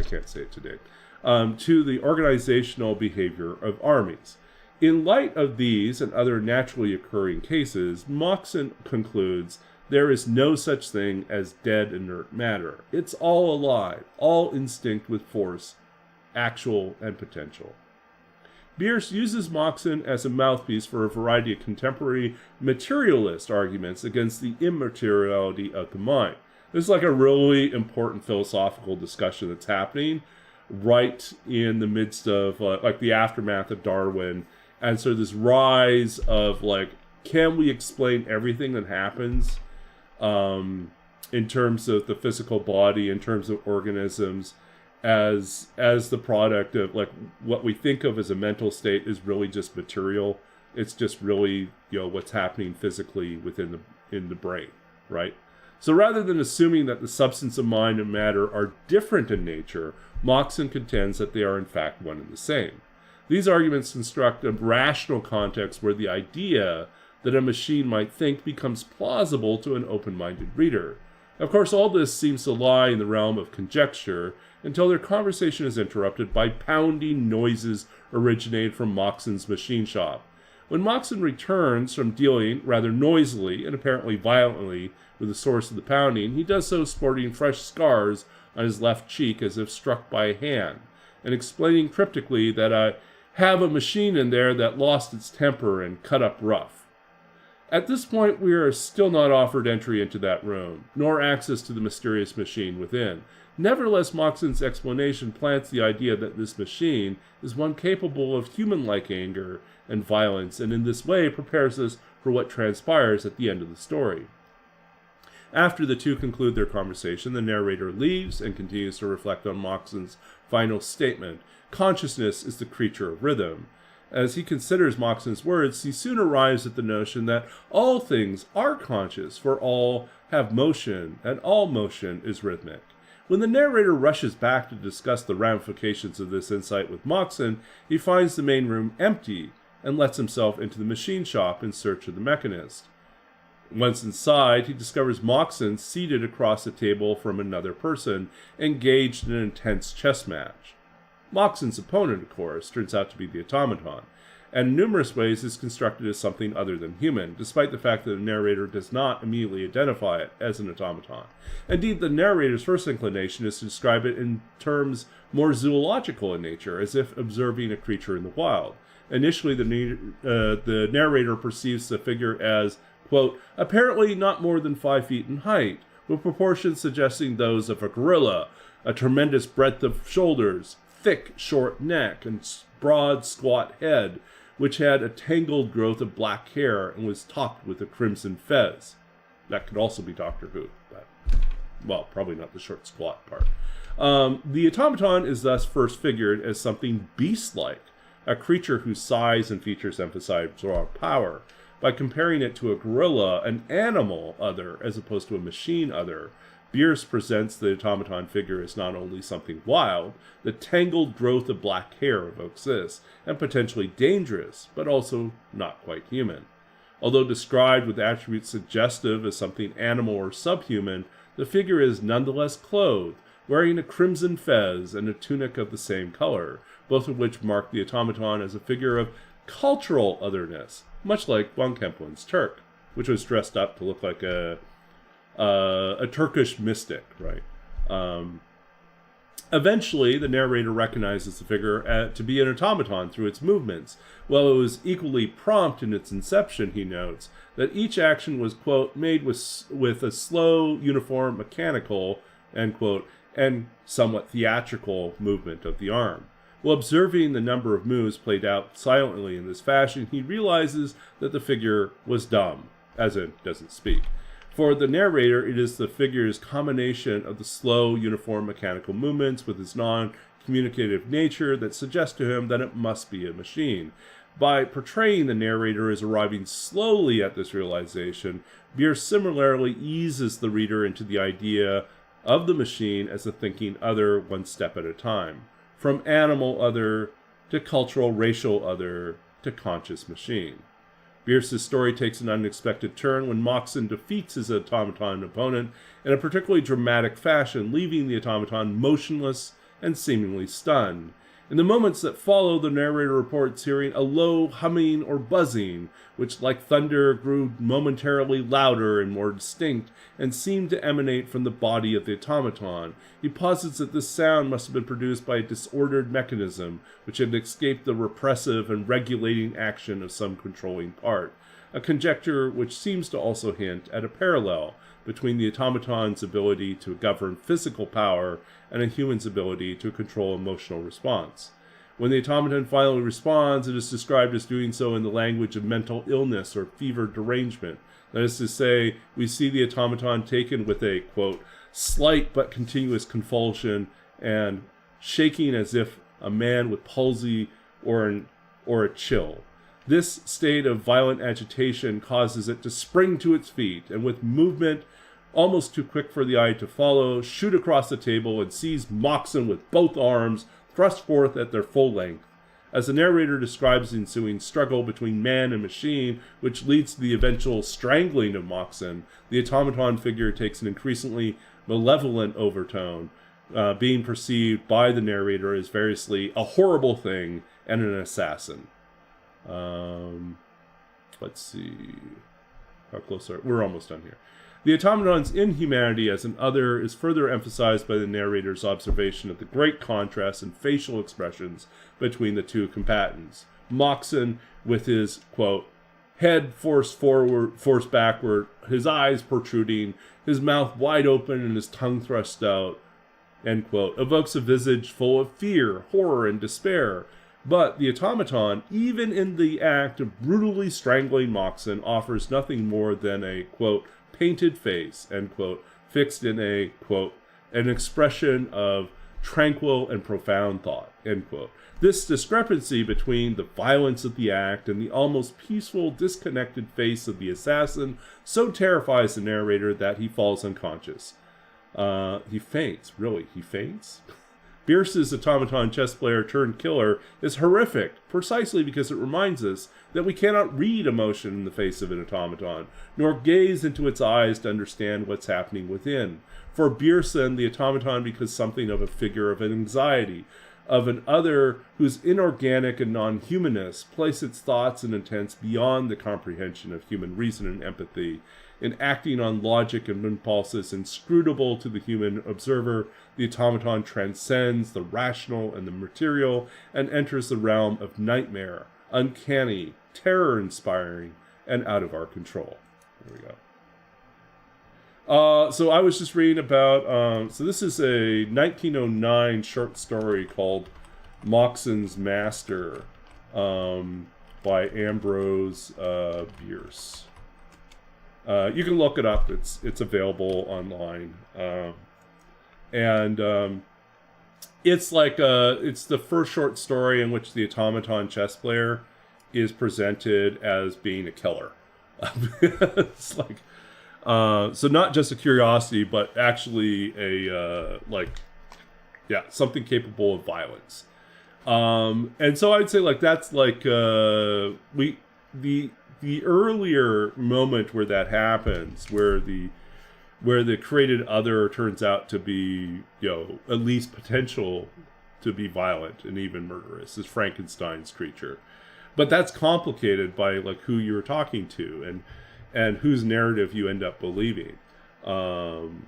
can't say it today, to the organizational behavior of armies. In light of these and other naturally occurring cases, Moxon concludes there is no such thing as dead inert matter. It's all alive, all instinct with force, actual and potential. Bierce uses Moxon as a mouthpiece for a variety of contemporary materialist arguments against the immateriality of the mind. This is like a really important philosophical discussion that's happening right in the midst of like the aftermath of Darwin, and so this rise of like, can we explain everything that happens in terms of the physical body, in terms of organisms, as the product of like what we think of as a mental state is really just material. It's just really, you know, what's happening physically within the brain, right? So rather than assuming that the substance of mind and matter are different in nature, Moxon contends that they are in fact one and the same. These arguments construct a rational context where the idea that a machine might think becomes plausible to an open-minded reader. Of course, all this seems to lie in the realm of conjecture until their conversation is interrupted by pounding noises originated from Moxon's machine shop. When Moxon returns from dealing rather noisily and apparently violently with the source of the pounding, he does so sporting fresh scars on his left cheek as if struck by a hand, and explaining cryptically that I have a machine in there that lost its temper and cut up rough. At this point, we are still not offered entry into that room, nor access to the mysterious machine within. Nevertheless, Moxon's explanation plants the idea that this machine is one capable of human-like anger and violence, and in this way prepares us for what transpires at the end of the story. After the two conclude their conversation, the narrator leaves and continues to reflect on Moxon's final statement. Consciousness is the creature of rhythm. As he considers Moxon's words, he soon arrives at the notion that all things are conscious, for all have motion, and all motion is rhythmic. When the narrator rushes back to discuss the ramifications of this insight with Moxon, he finds the main room empty and lets himself into the machine shop in search of the mechanist. Once inside, he discovers Moxon seated across the table from another person, engaged in an intense chess match. Moxon's opponent, of course, turns out to be the automaton, and in numerous ways is constructed as something other than human, despite the fact that the narrator does not immediately identify it as an automaton. Indeed, the narrator's first inclination is to describe it in terms more zoological in nature, as if observing a creature in the wild. Initially, the narrator perceives the figure as, quote, apparently not more than 5 feet in height, with proportions suggesting those of a gorilla, a tremendous breadth of shoulders, thick, short neck, and broad, squat head, which had a tangled growth of black hair and was topped with a crimson fez. That could also be Doctor Who, but, well, probably not the short, squat part. The automaton is thus first figured as something beast-like, a creature whose size and features emphasize raw power. By comparing it to a gorilla, an animal other, as opposed to a machine other, Bierce presents the automaton figure as not only something wild, the tangled growth of black hair evokes this, and potentially dangerous, but also not quite human. Although described with attributes suggestive as something animal or subhuman, the figure is nonetheless clothed, wearing a crimson fez and a tunic of the same color, both of which mark the automaton as a figure of cultural otherness, much like Von Kempelen's Turk, which was dressed up to look like a Turkish mystic, right? Eventually, the narrator recognizes the figure to be an automaton through its movements. While it was equally prompt in its inception, he notes that each action was, quote, made with a slow, uniform, mechanical, end quote, and somewhat theatrical movement of the arm. While observing the number of moves played out silently in this fashion, he realizes that the figure was dumb, as in doesn't speak. For the narrator, it is the figure's combination of the slow, uniform mechanical movements with its non-communicative nature that suggests to him that it must be a machine. By portraying the narrator as arriving slowly at this realization, Bierce similarly eases the reader into the idea of the machine as a thinking other one step at a time, from animal other to cultural racial other to conscious machine. Bierce's story takes an unexpected turn when Moxon defeats his automaton opponent in a particularly dramatic fashion, leaving the automaton motionless and seemingly stunned. In the moments that follow, the narrator reports hearing a low humming or buzzing, which, like thunder, grew momentarily louder and more distinct, and seemed to emanate from the body of the automaton. He posits that this sound must have been produced by a disordered mechanism, which had escaped the repressive and regulating action of some controlling part, a conjecture which seems to also hint at a parallel between the automaton's ability to govern physical power and a human's ability to control emotional response. When the automaton finally responds, it is described as doing so in the language of mental illness or fever derangement. That is to say, we see the automaton taken with a, quote, slight but continuous convulsion and shaking as if a man with palsy or a chill. This state of violent agitation causes it to spring to its feet and with movement almost too quick for the eye to follow, shoot across the table and seize Moxon with both arms, thrust forth at their full length. As the narrator describes the ensuing struggle between man and machine, which leads to the eventual strangling of Moxon, the automaton figure takes an increasingly malevolent overtone, being perceived by the narrator as variously a horrible thing and an assassin. Let's see. How close are we? We're almost done here. The automaton's inhumanity as an other is further emphasized by the narrator's observation of the great contrast in facial expressions between the two combatants. Moxon, with his, quote, head forced backward, his eyes protruding, his mouth wide open and his tongue thrust out, end quote, evokes a visage full of fear, horror, and despair. But the automaton, even in the act of brutally strangling Moxon, offers nothing more than a, quote, painted face, end quote, fixed in a, quote, an expression of tranquil and profound thought, end quote. This discrepancy between the violence of the act and the almost peaceful, disconnected face of the assassin so terrifies the narrator that he falls unconscious. He faints. Really, he faints? Bierce's automaton chess player turned killer is horrific, precisely because it reminds us that we cannot read emotion in the face of an automaton, nor gaze into its eyes to understand what's happening within. For Bierce, the automaton becomes something of a figure of an anxiety, of an other whose inorganic and non-humanness place its thoughts and intents beyond the comprehension of human reason and empathy. In acting on logic and impulses inscrutable to the human observer, the automaton transcends the rational and the material and enters the realm of nightmare, uncanny, terror-inspiring, and out of our control. There we go. So I was just reading about, so this is a 1909 short story called Moxon's Master by Ambrose Bierce. You can look it up. It's available online. It's like it's the first short story in which the automaton chess player is presented as being a killer. It's like so not just a curiosity, but actually a something capable of violence. And so I'd say like that's like the earlier moment where that happens, where the where the created other turns out to be, you know, at least potential to be violent and even murderous, is Frankenstein's creature. But that's complicated by like who you're talking to and whose narrative you end up believing, and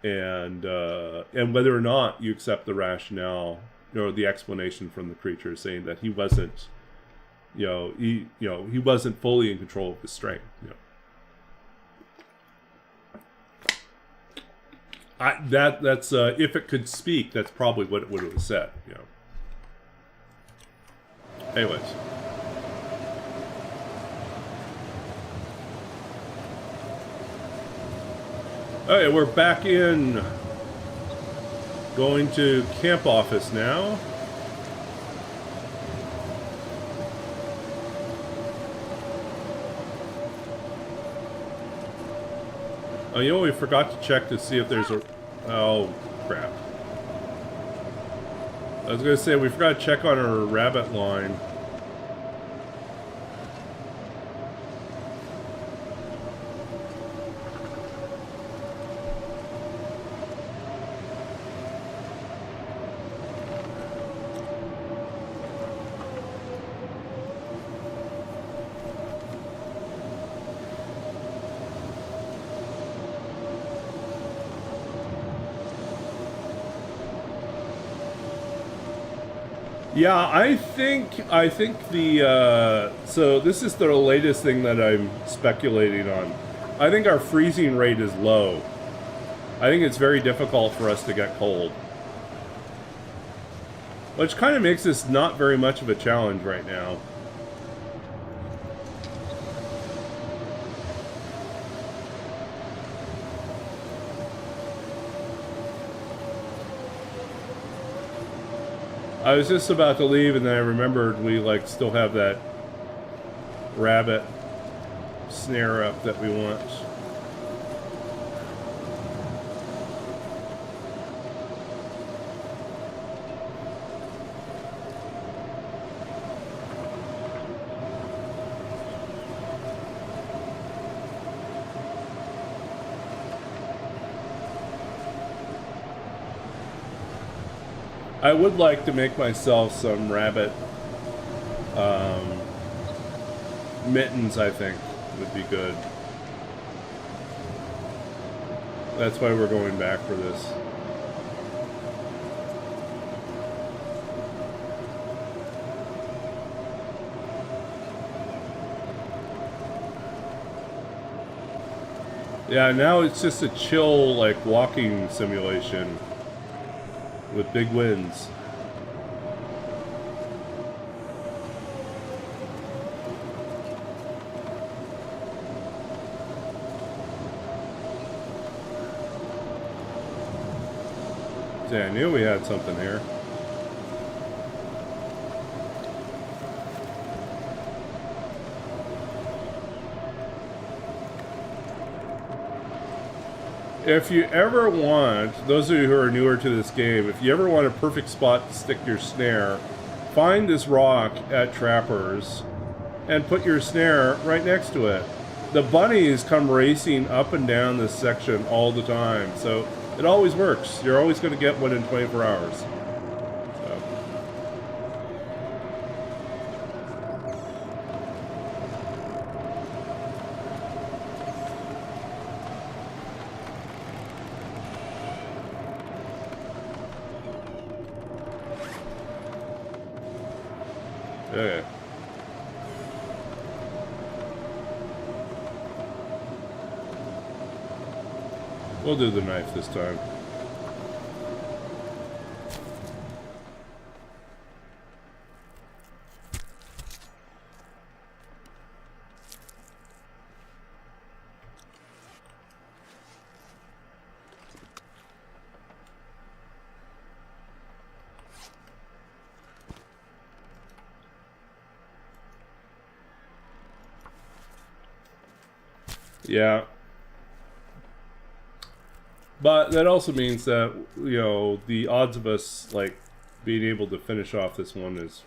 whether or not you accept the rationale or the explanation from the creature saying that he wasn't, he wasn't fully in control of his strength. You know. That's if it could speak, that's probably what it would have said. You know. Anyways. Okay, we're back in. Going to camp office now. Oh, you know, we forgot to check to see if there's a... Oh, crap. I was going to say, we forgot to check on our rabbit line. Yeah, I think the so this is the latest thing that I'm speculating on. I think our freezing rate is low. I think it's very difficult for us to get cold, which kind of makes this not very much of a challenge right now. I was just about to leave, and then I remembered we like still have that rabbit snare up that we want. I would like to make myself some rabbit mittens, I think, would be good. That's why we're going back for this. Yeah, now it's just a chill, like, walking simulation. With big winds. See, I knew we had something here. If you ever want, those of you who are newer to this game, if you ever want a perfect spot to stick your snare, find this rock at Trappers and put your snare right next to it. The bunnies come racing up and down this section all the time, so it always works. You're always going to get one in 24 hours. So. Okay. We'll do the knife this time. Yeah. But that also means that, you know, the odds of us, like, being able to finish off this one is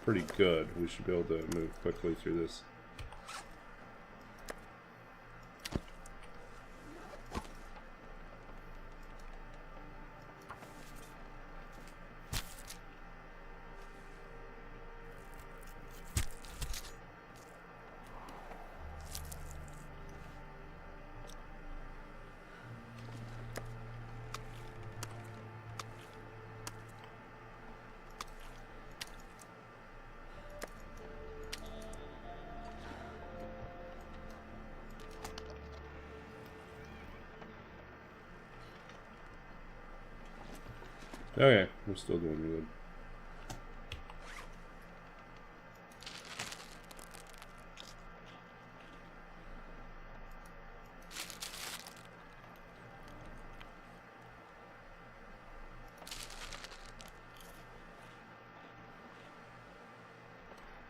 pretty good. We should be able to move quickly through this. Okay, we're still doing good.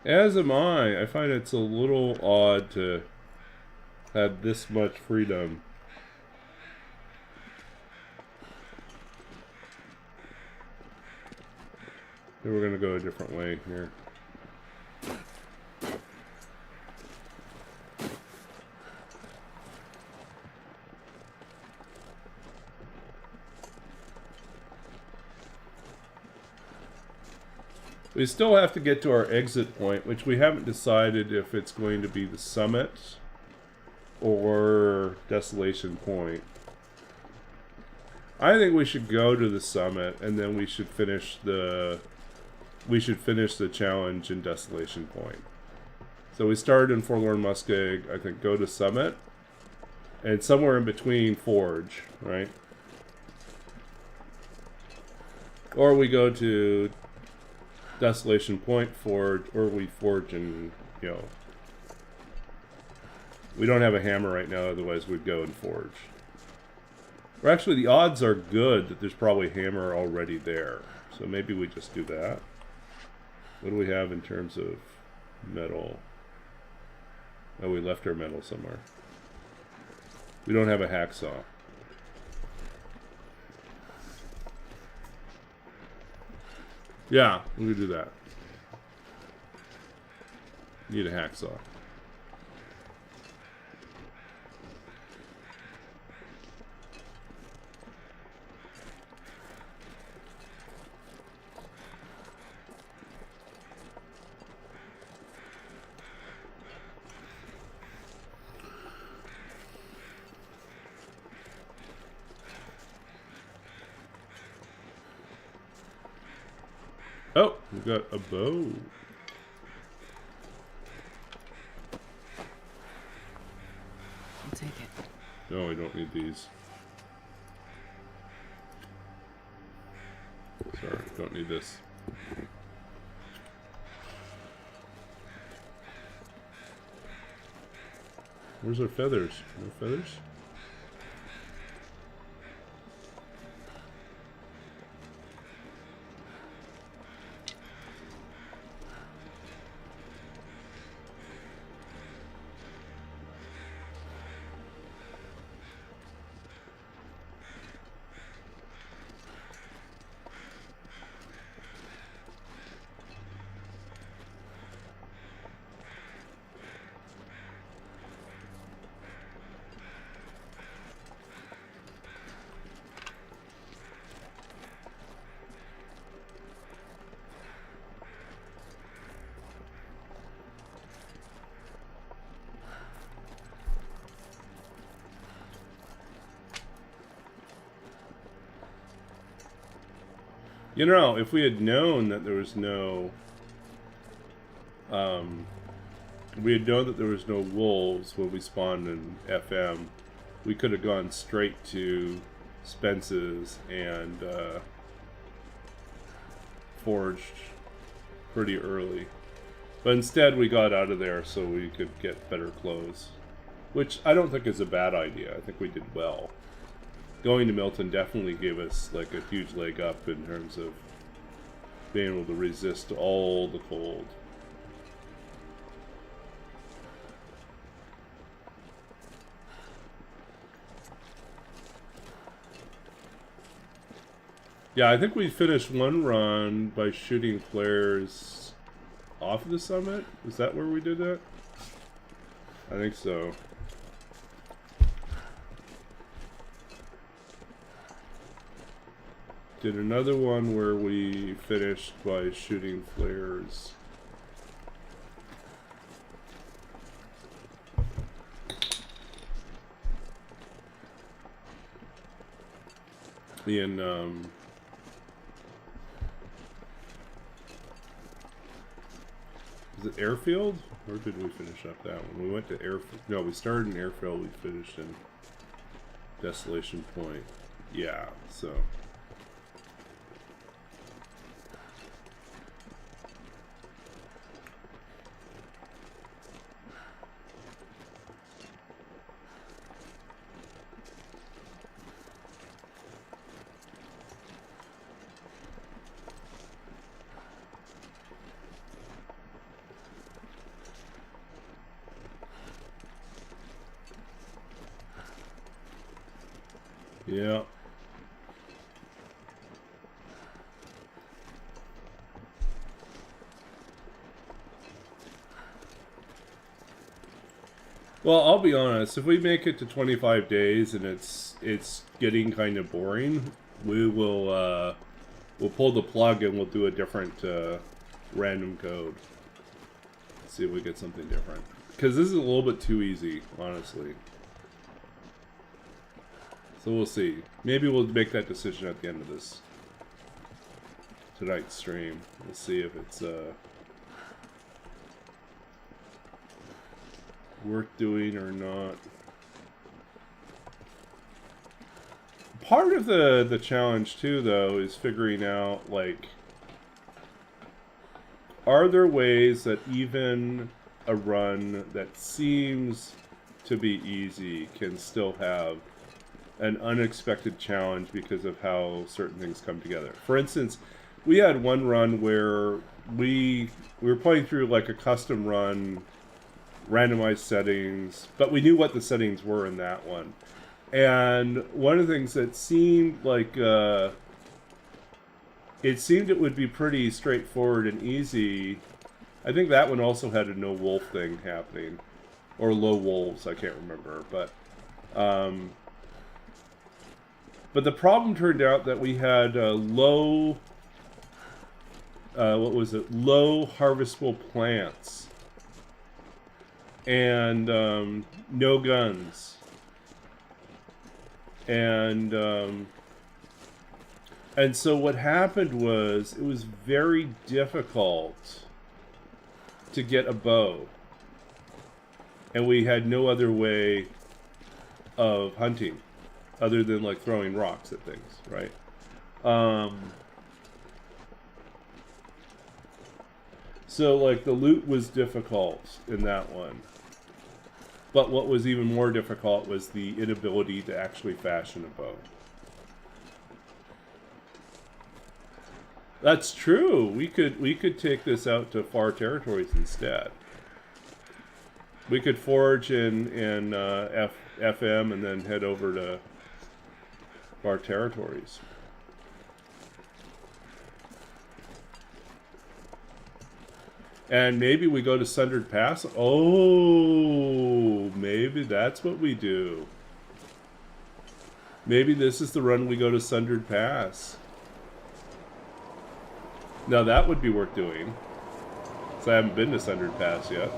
As am I. I find it's a little odd to have this much freedom. Maybe we're gonna go a different way here. We still have to get to our exit point, which we haven't decided if it's going to be the summit or Desolation Point. I think we should go to the summit, and then we should finish the challenge in Desolation Point. So we started in Forlorn Muskeg, I think go to summit, and somewhere in between Forge, right? Or we go to Desolation Point, Forge, or we forge and, you know, we don't have a hammer right now, otherwise we'd go and forge. Or actually, the odds are good that there's probably a hammer already there. So maybe we just do that. What do we have in terms of metal? Oh, we left our metal somewhere. We don't have a hacksaw. Yeah, we could do that. Need a hacksaw. Oh, we got a bow. I'll take it. No, we don't need these. Sorry, don't need this. Where's our feathers? No feathers? You know, if we had known that there was no, we had known that there was no wolves when we spawned in FM, we could have gone straight to Spence's and forged pretty early. But instead we got out of there so we could get better clothes. Which I don't think is a bad idea. I think we did well. Going to Milton definitely gave us like a huge leg up in terms of being able to resist all the cold. Yeah, I think we finished one run by shooting flares off of the summit. Is that where we did that? I think so. Did another one where we finished by shooting flares. In is it Airfield? Where did we finish up that one? We went to Airfield. No, we started in Airfield. We finished in Desolation Point. Yeah, so Yeah. Well, I'll be honest. If we make it to 25 days and it's getting kind of boring, we'll pull the plug and we'll do a different random code. See if we get something different. Because this is a little bit too easy, honestly. So we'll see. Maybe we'll make that decision at the end of this tonight's stream. We'll see if it's worth doing or not. Part of the challenge too, though, is figuring out, like, are there ways that even a run that seems to be easy can still have an unexpected challenge because of how certain things come together. For instance, we had one run where we were playing through like a custom run, randomized settings, but we knew what the settings were in that one. And one of the things that seemed like it would be pretty straightforward and easy. I think that one also had a no wolf thing happening, or low wolves. I can't remember, but the problem turned out that we had low harvestable plants and no guns. And so what happened was it was very difficult to get a bow. And we had no other way of hunting other than like throwing rocks at things, right? So like the loot was difficult in that one. But what was even more difficult was the inability to actually fashion a bow. That's true. We could take this out to far territories instead. We could forage in FM and then head over to far territories. And maybe we go to Sundered Pass. Oh, maybe that's what we do. Maybe this is the run we go to Sundered Pass. Now that would be worth doing. So I haven't been to Sundered Pass yet.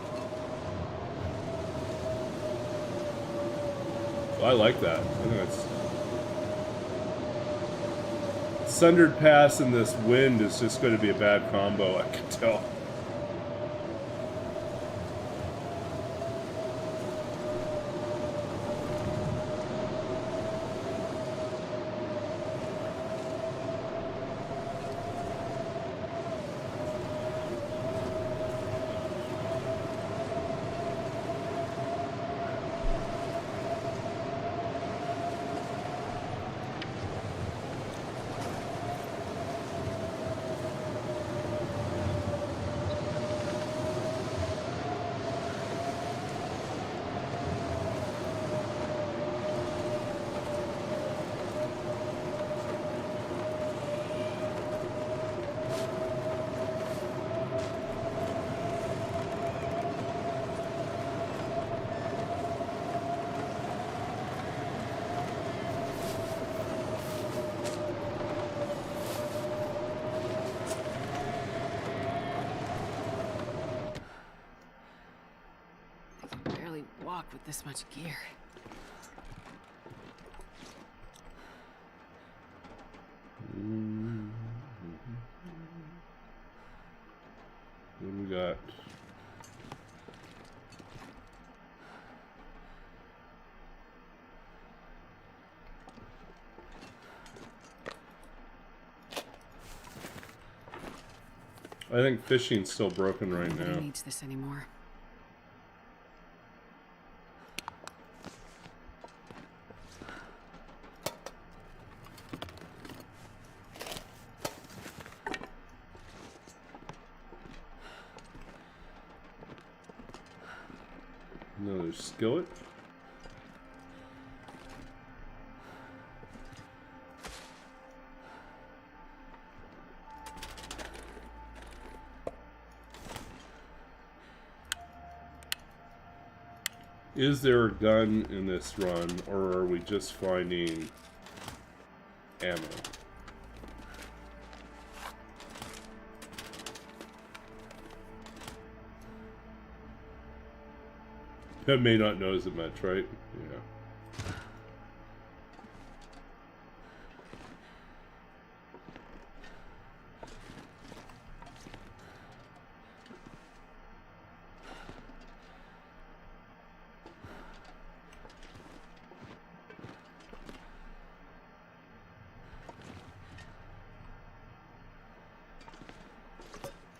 Well, I like that. I think that's... Sundered Pass and this wind is just going to be a bad combo, I can tell. With this much gear. What do we got? I think fishing's still broken right now. Nobody needs this anymore. Another skillet. Is there a gun in this run, or are we just finding ammo? That may not know as much, right? Yeah.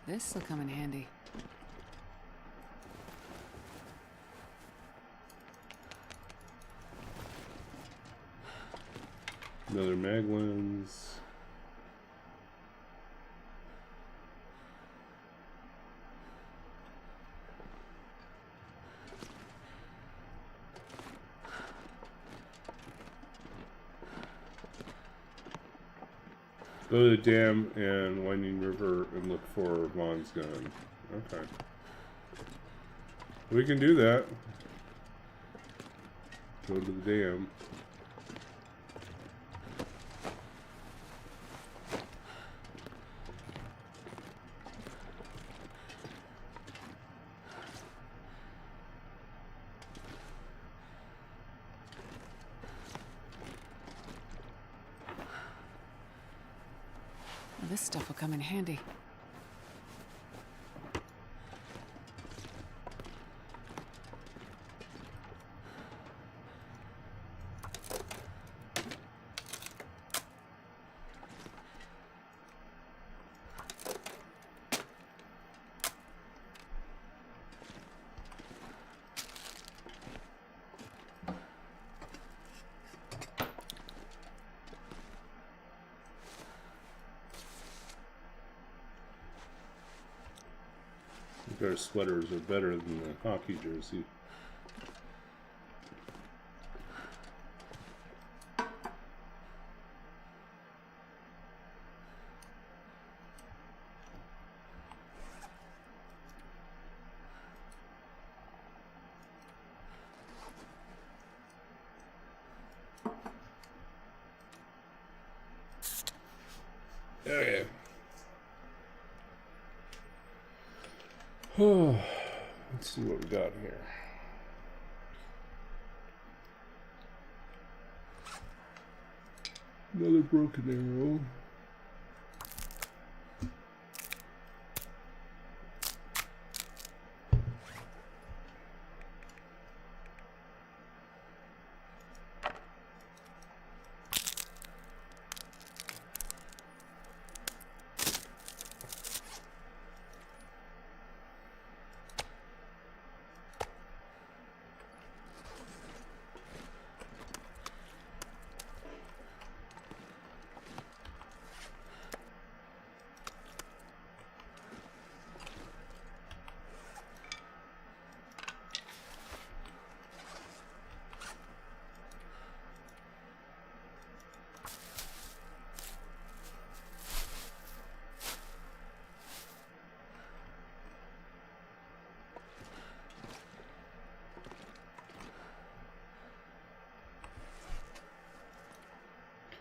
This'll come in handy. Another mag lens. Go to the dam and Winding River and look for Vaughn's gun. Okay. We can do that. Go to the dam. Well, this stuff will come in handy. Our sweaters are better than the hockey jersey. Okay. Let's see what we got here. Another broken arrow.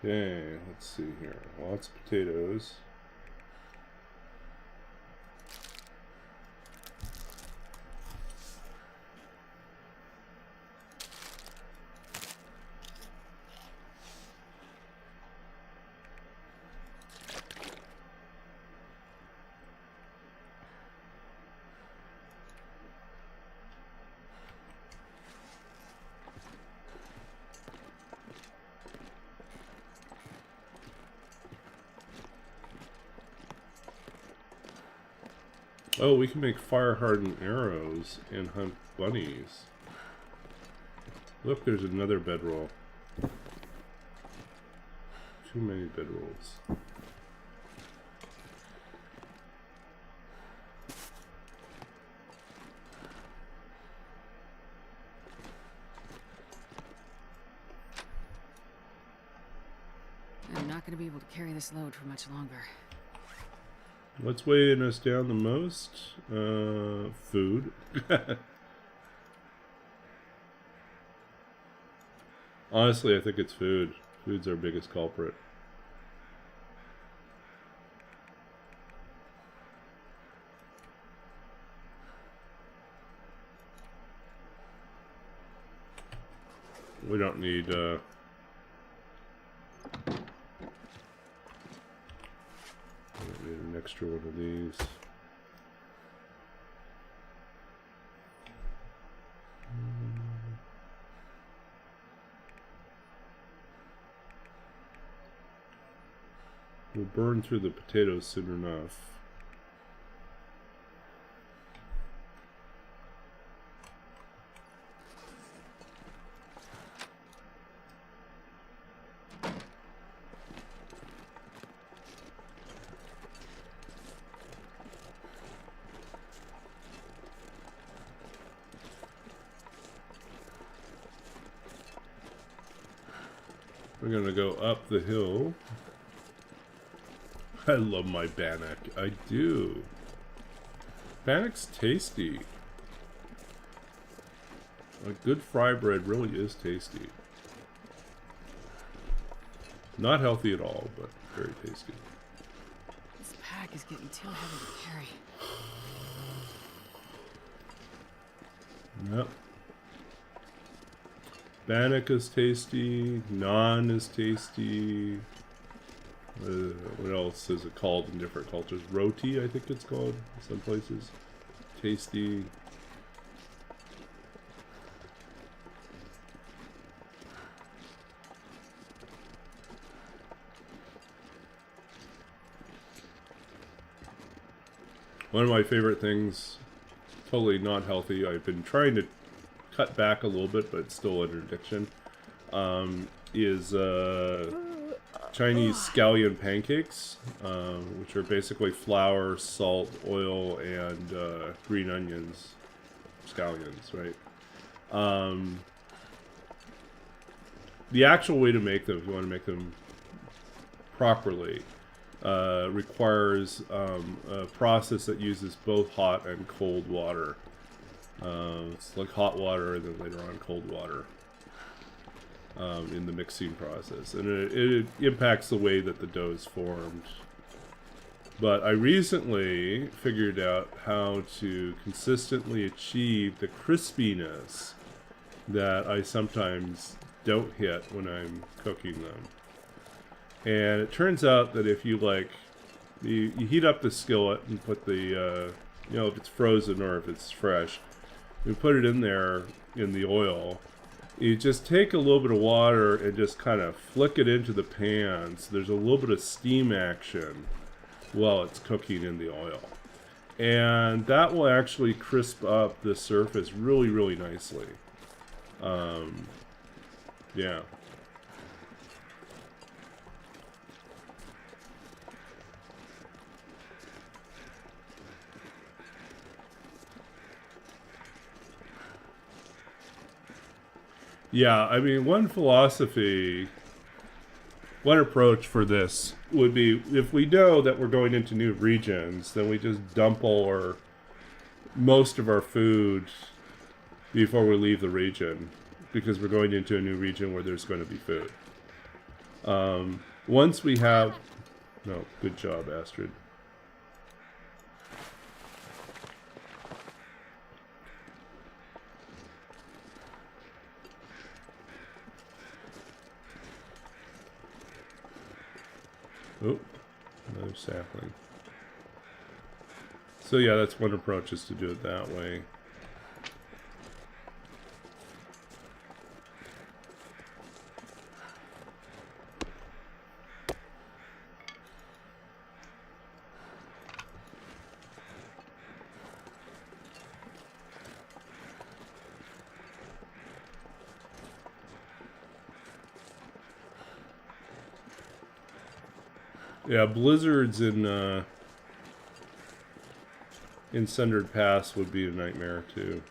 Okay, let's see here. Lots of potatoes. Oh, we can make fire-hardened arrows and hunt bunnies. Look, there's another bedroll. Too many bedrolls. I'm not going to be able to carry this load for much longer. What's weighing us down the most? Food. Honestly, I think it's food. Food's our biggest culprit. We don't need, we don't need an extra one of these. We'll burn through the potatoes soon enough. We're gonna go up the hill. I love my bannock. I do. Bannock's tasty. A good fry bread really is tasty. Not healthy at all, but very tasty. This pack is getting too heavy to carry. Yep. Bannock is tasty. Naan is tasty. What else is it called in different cultures? Roti, I think it's called in some places. Tasty. One of my favorite things, totally not healthy, I've been trying to cut back a little bit, but it's still an addiction, is Chinese scallion pancakes, which are basically flour, salt, oil, and green onions. Scallions, right? The actual way to make them, if you want to make them properly, requires a process that uses both hot and cold water. It's like hot water and then later on cold water. In the mixing process, and it impacts the way that the dough is formed. But I recently figured out how to consistently achieve the crispiness that I sometimes don't hit when I'm cooking them. And it turns out that if you you heat up the skillet and put the, you know, if it's frozen or if it's fresh, you put it in there in the oil. You just take a little bit of water and just kind of flick it into the pan so there's a little bit of steam action while it's cooking in the oil. And that will actually crisp up the surface really, really nicely. Yeah. Yeah, I mean, one approach for this would be, if we know that we're going into new regions, then we just dump most of our food before we leave the region, because we're going into a new region where there's going to be food. Once we have... No, good job, Astrid. Oh, another sapling. So yeah, that's one approach, is to do it that way. Yeah, blizzards in Sundered Pass would be a nightmare too.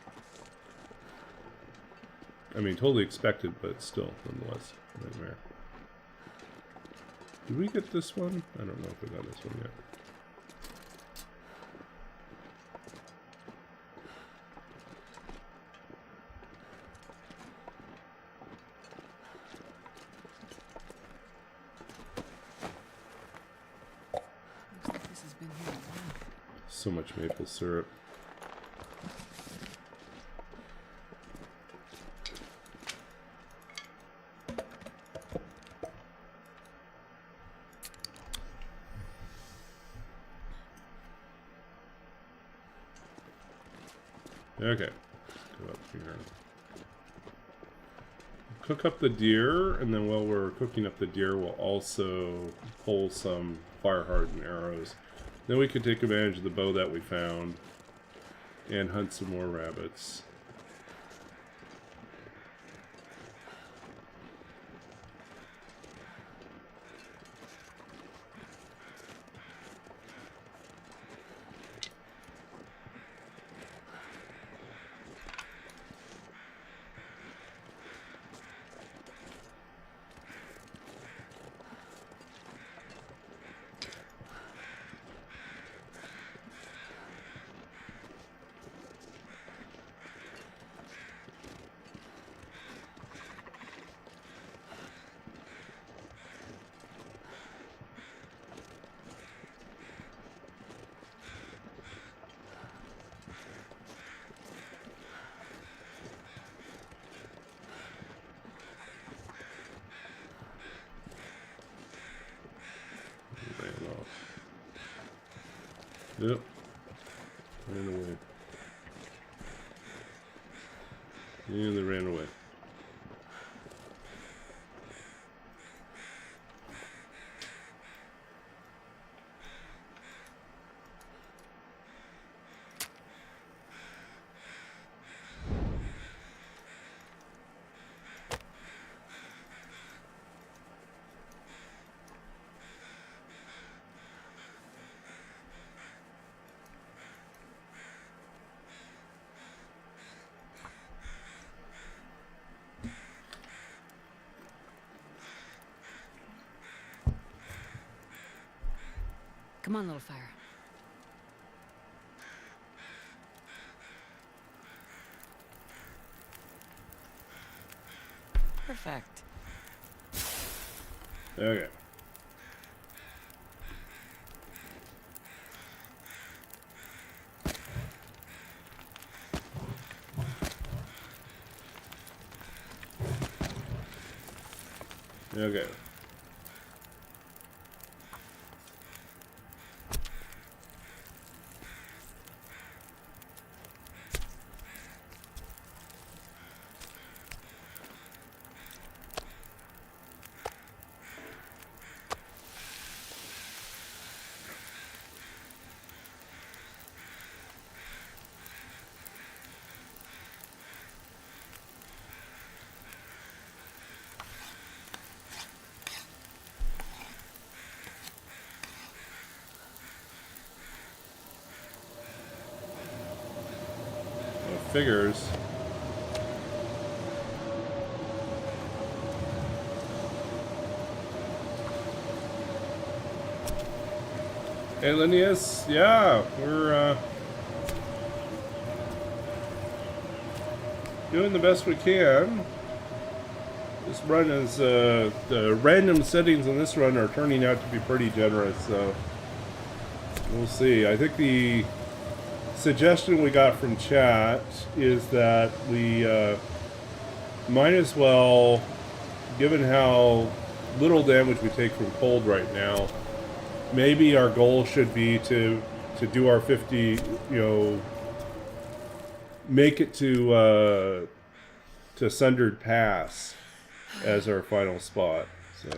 I mean, totally expected, but still, nonetheless, a nightmare. Did we get this one? I don't know if we got this one yet. So much maple syrup. Okay, go up here. Cook up the deer, and then while we're cooking up the deer, we'll also pull some fire hardened arrows. Then we can take advantage of the bow that we found and hunt some more rabbits. Yep. Ran away. And they ran away. Come on, little fire. Perfect. Okay. Okay. Figures. Hey, Linnaeus, yeah, we're doing the best we can. This run is the random settings on this run are turning out to be pretty generous, so we'll see. I think the suggestion we got from chat is that we might as well, given how little damage we take from cold right now, maybe our goal should be to do our 50, you know, make it to Sundered Pass as our final spot. So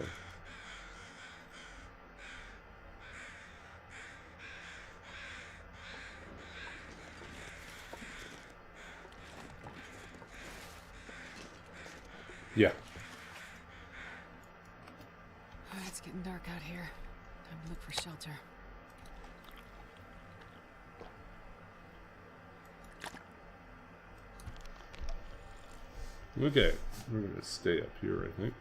yeah. It's getting dark out here. Time to look for shelter. Okay, we're gonna stay up here, I think.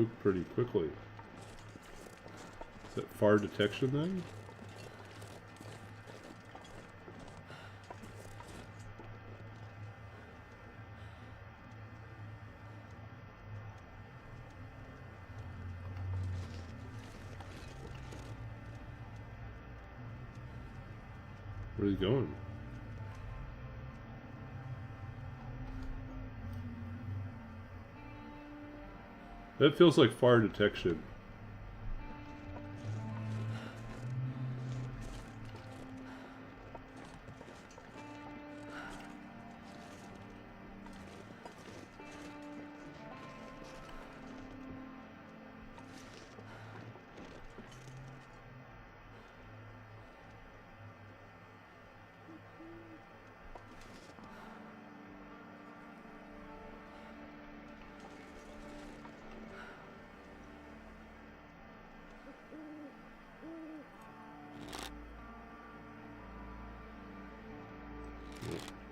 cooked pretty quickly. Is that fire detection then? Where's he going? That feels like fire detection.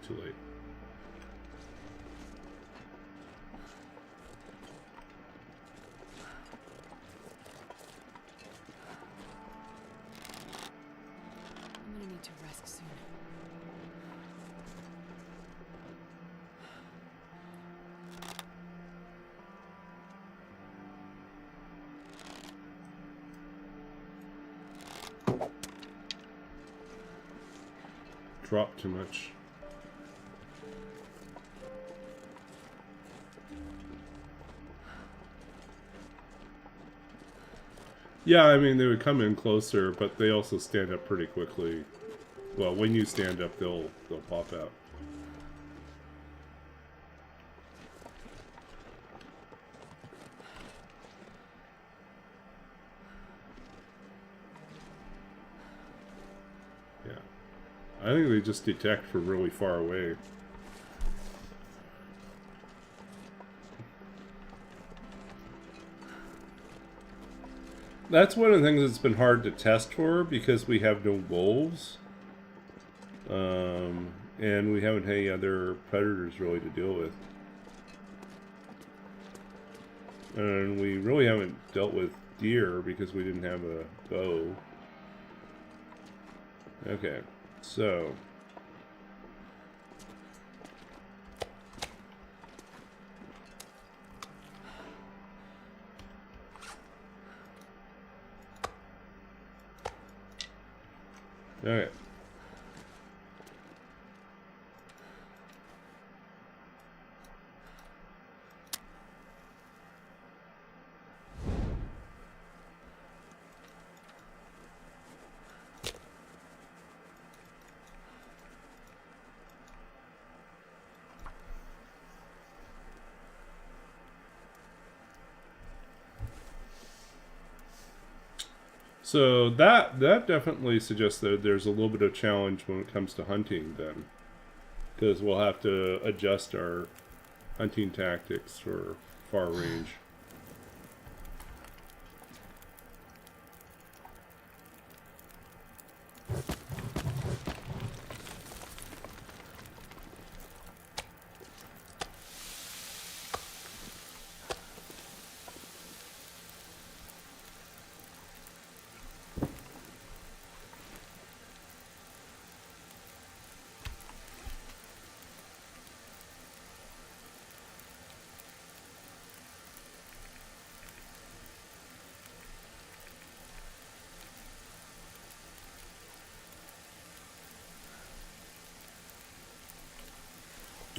Too late. I'm gonna need to rest soon. Drop too much. Yeah, I mean, they would come in closer, but they also stand up pretty quickly. Well, when you stand up, they'll pop out. Yeah. I think they just detect from really far away. That's one of the things that's been hard to test for because we have no wolves. And we haven't had any other predators really to deal with. And we really haven't dealt with deer because we didn't have a bow. Okay, so... Okay. So that definitely suggests that there's a little bit of challenge when it comes to hunting then. Because we'll have to adjust our hunting tactics for far range.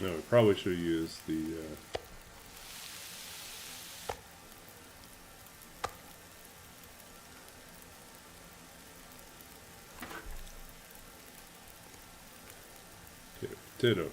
No, we probably should have used the... Okay, potato.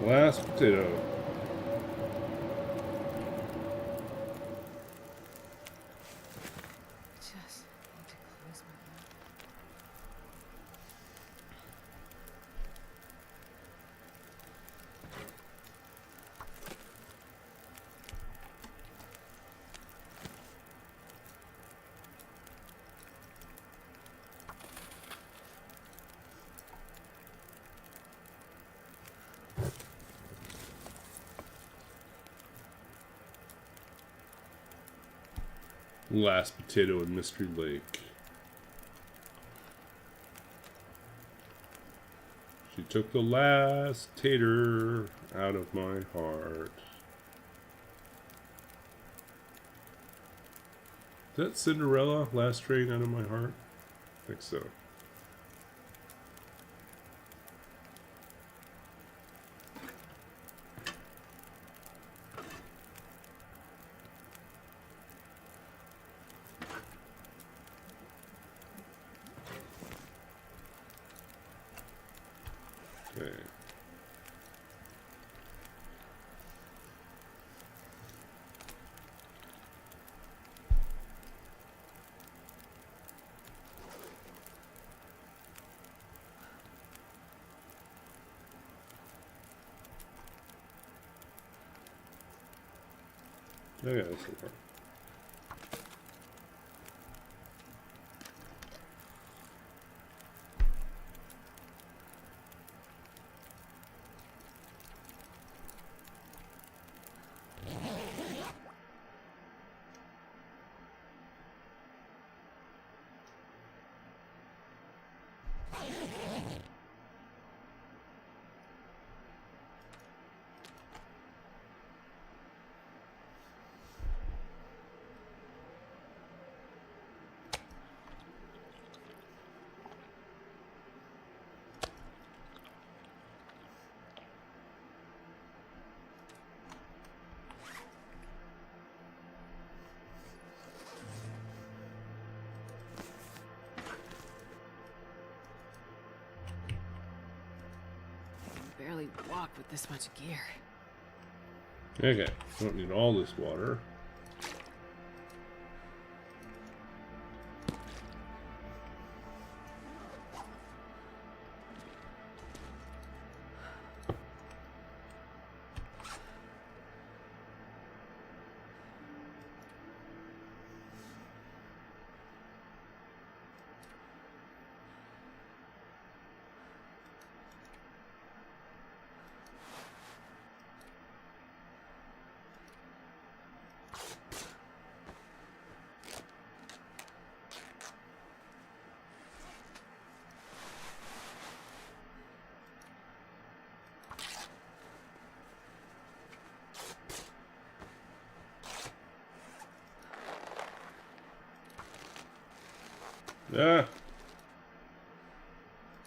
Last potato. Just need to close my mouth. Last potato in Mystery Lake. She took the last tater out of my heart. Is that Cinderella? Last train out of my heart? I think so. Okay. Oh yeah, that's the part. I can barely walk with this much gear. Okay, don't need all this water. Ah!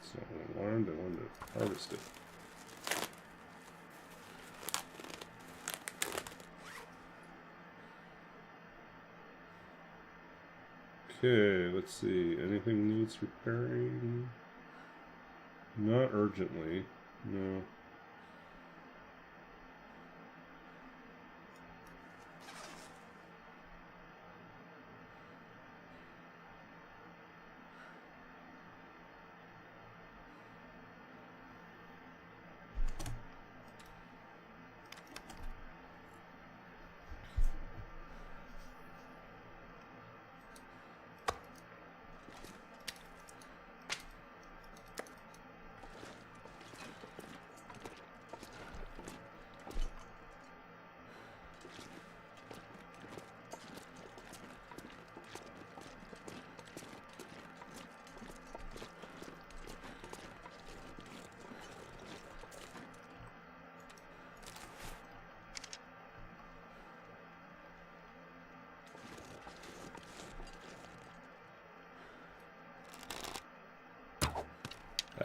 So I wanted to harvest it. Okay, let's see. Anything needs repairing? Not urgently. No.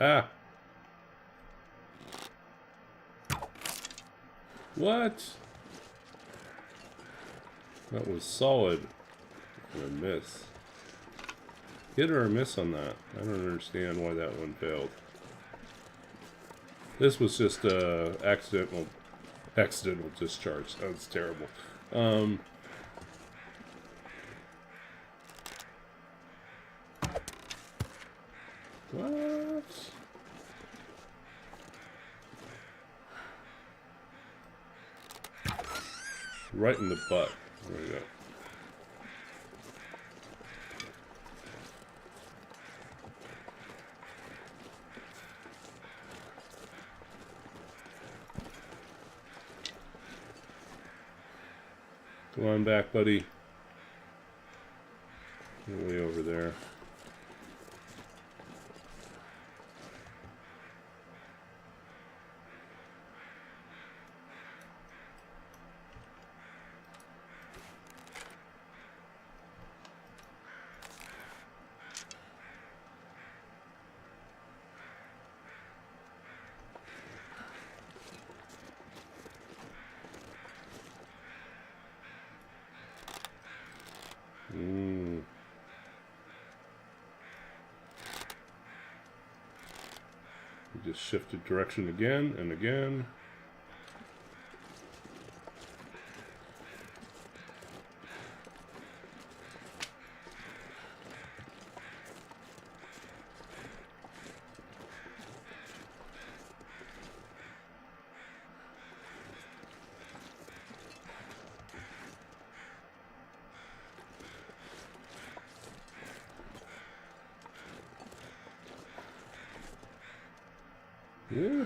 Ah! What? That was solid. And a miss. Hit or a miss on that? I don't understand why that one failed. This was just accidental discharge. That was terrible. What? Right in the butt. There we go. Come on back, buddy. You're way over there. We just shifted direction again and again. Yeah.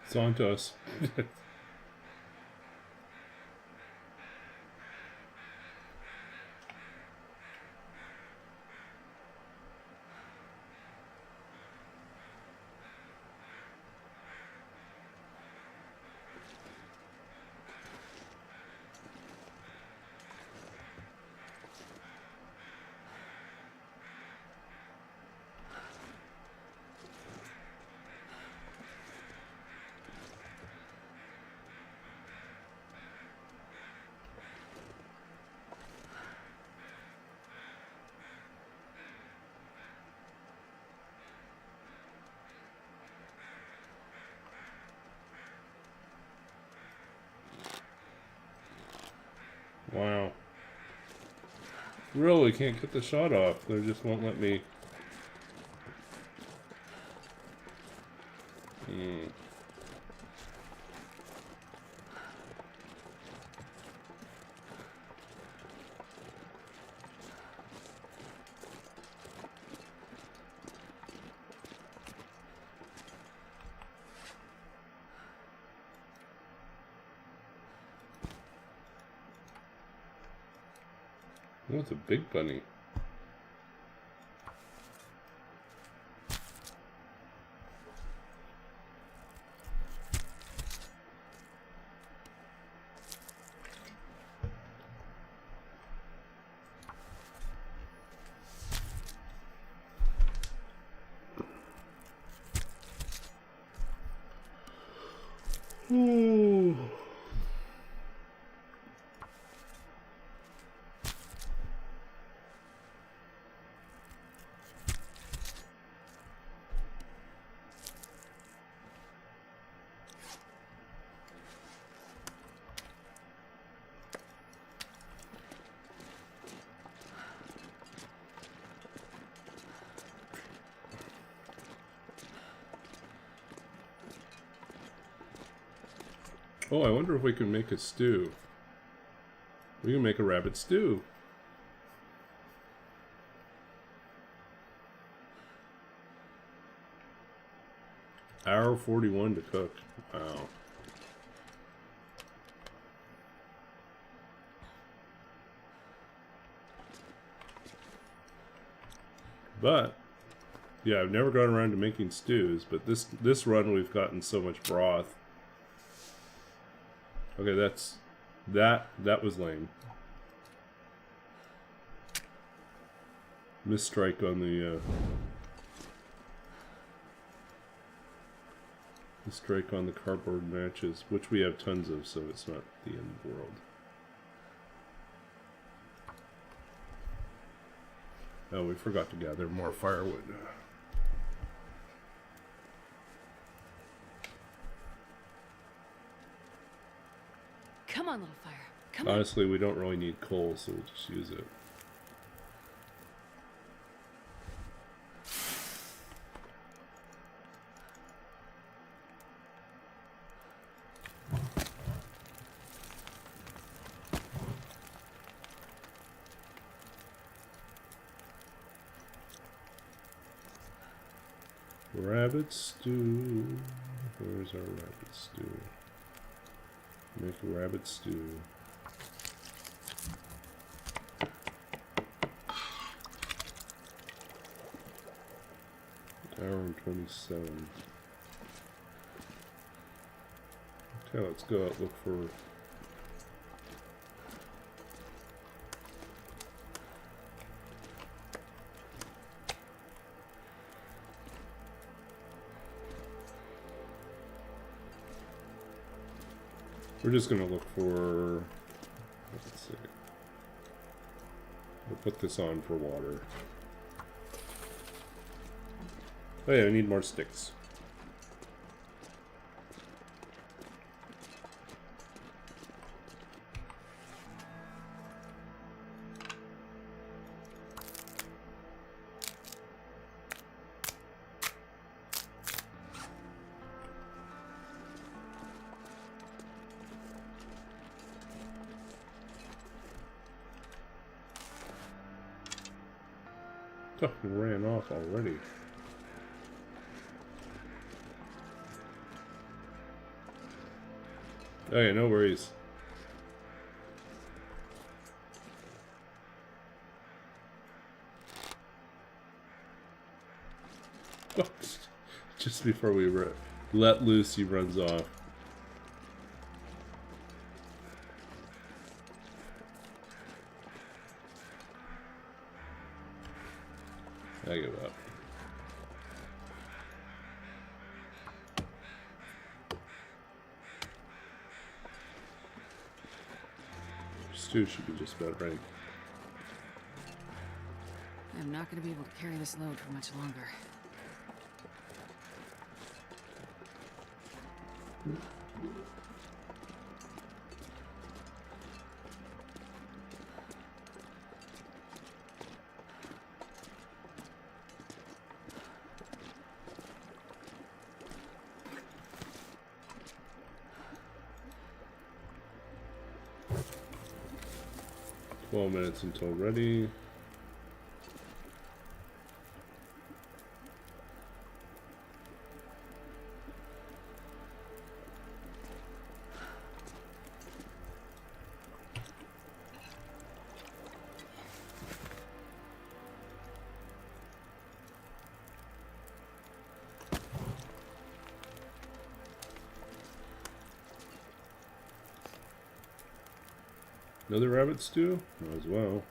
It's on to us. Wow. Really can't get the shot off. They just won't let me. Oh, it's a big bunny. Ooh. Oh, I wonder if we can make a stew. We can make a rabbit stew. Hour 41 to cook. Wow. But yeah, I've never gone around to making stews, but this run we've gotten so much broth. Okay, that was lame. Misstrike on the misstrike on the cardboard matches, which we have tons of, so it's not the end of the world. Oh, we forgot to gather more firewood. Come on, little fire. Come on. Honestly, we don't really need coal, so we'll just use it. Rabbit stew. Where's our rabbit stew? Make a rabbit stew. Hour and 27. Okay, let's go out look for. We're just gonna look for. Let's see. We'll put this on for water. Oh yeah, we need more sticks. Oh, it ran off already. Oh yeah, no worries. Just before we let loose, he runs off. I give up. Stew should be just about right. I'm not going to be able to carry this load for much longer. Minutes until ready. Another rabbit stew? Might as well.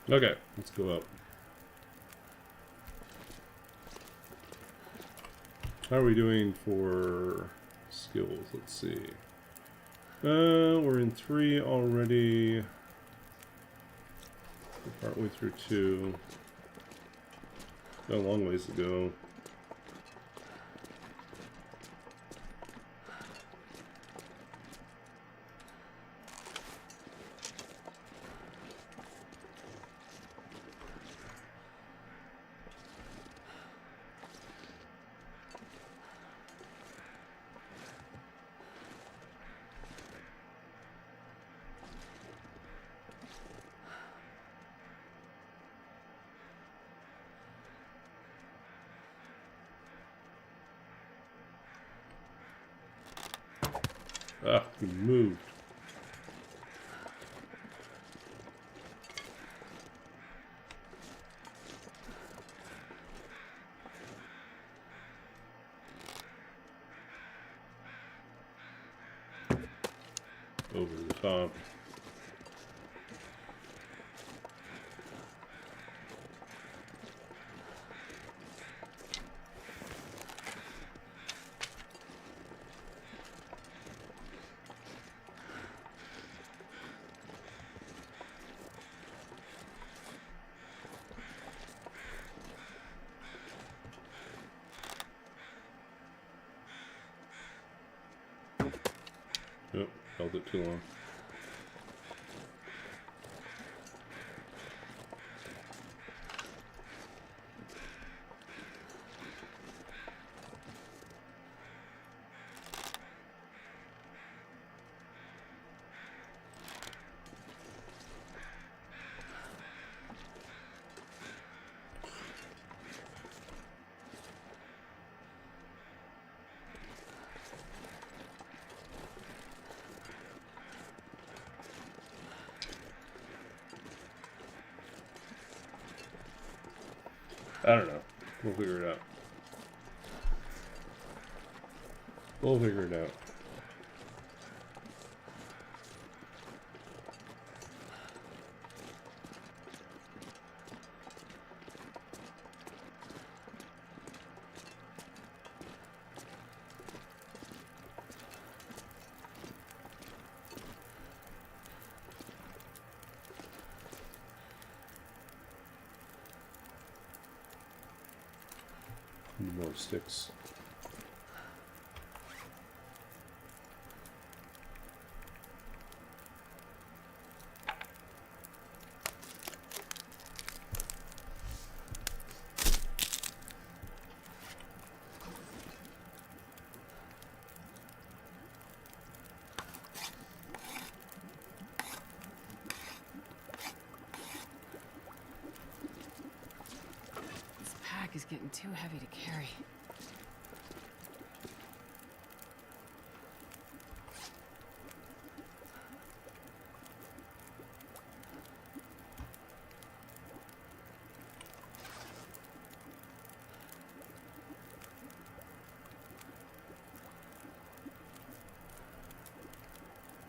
Okay, let's go up. How are we doing for skills? Let's see. We're in 3 already. We're partway through 2. Got a long ways to go. Ah, we moved. Over the top. Nope, held it too long. I don't know. We'll figure it out. We'll figure it out. Need more sticks. This pack is getting too heavy to carry.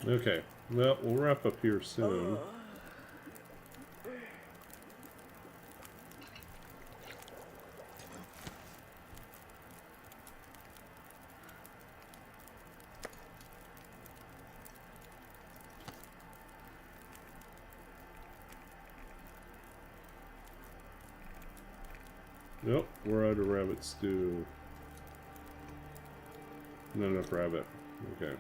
Okay, well, we'll wrap up here soon. Nope, we're out of rabbit stew. Not enough rabbit. Okay.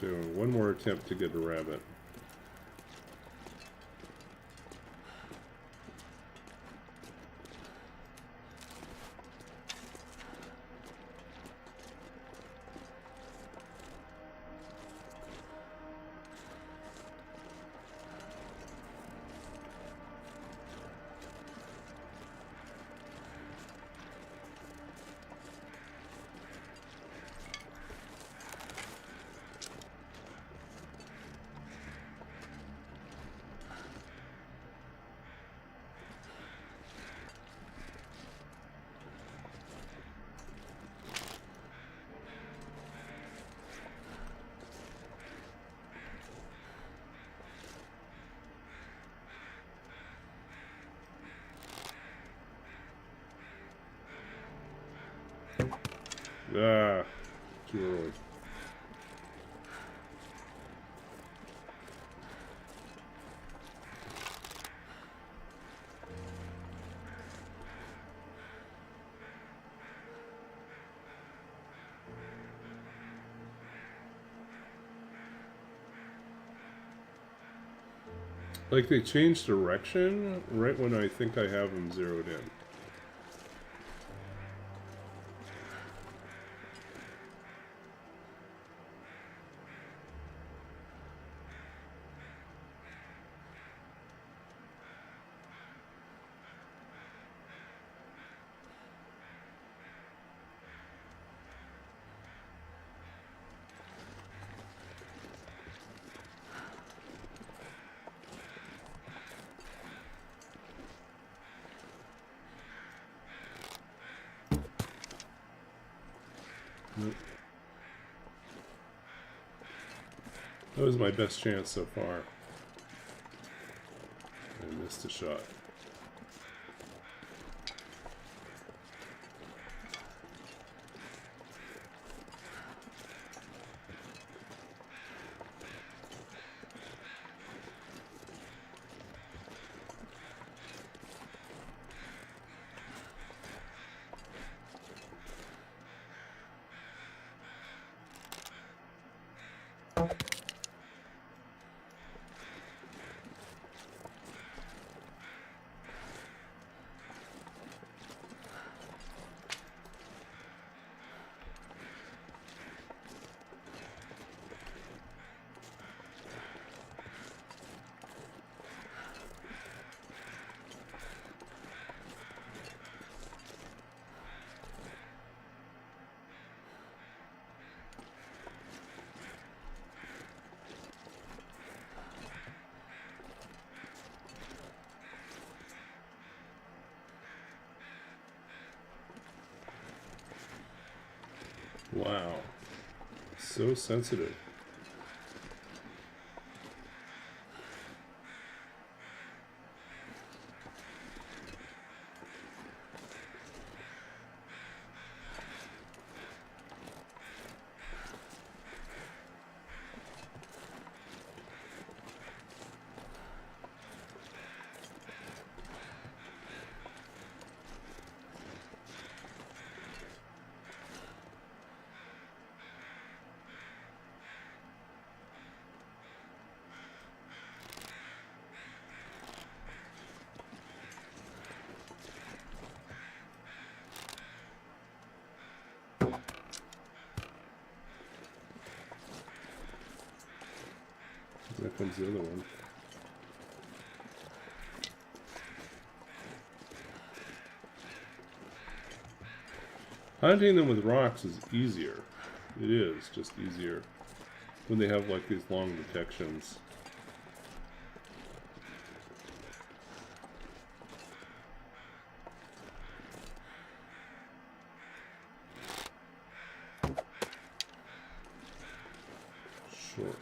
So one more attempt to get a rabbit. Ah, too early. Like, they changed direction right when I think I have them zeroed in. Nope. That was my best chance so far. I missed a shot. Wow. So sensitive. There comes the other one. Hunting them with rocks is easier. It is just easier when they have like these long detections. Sure.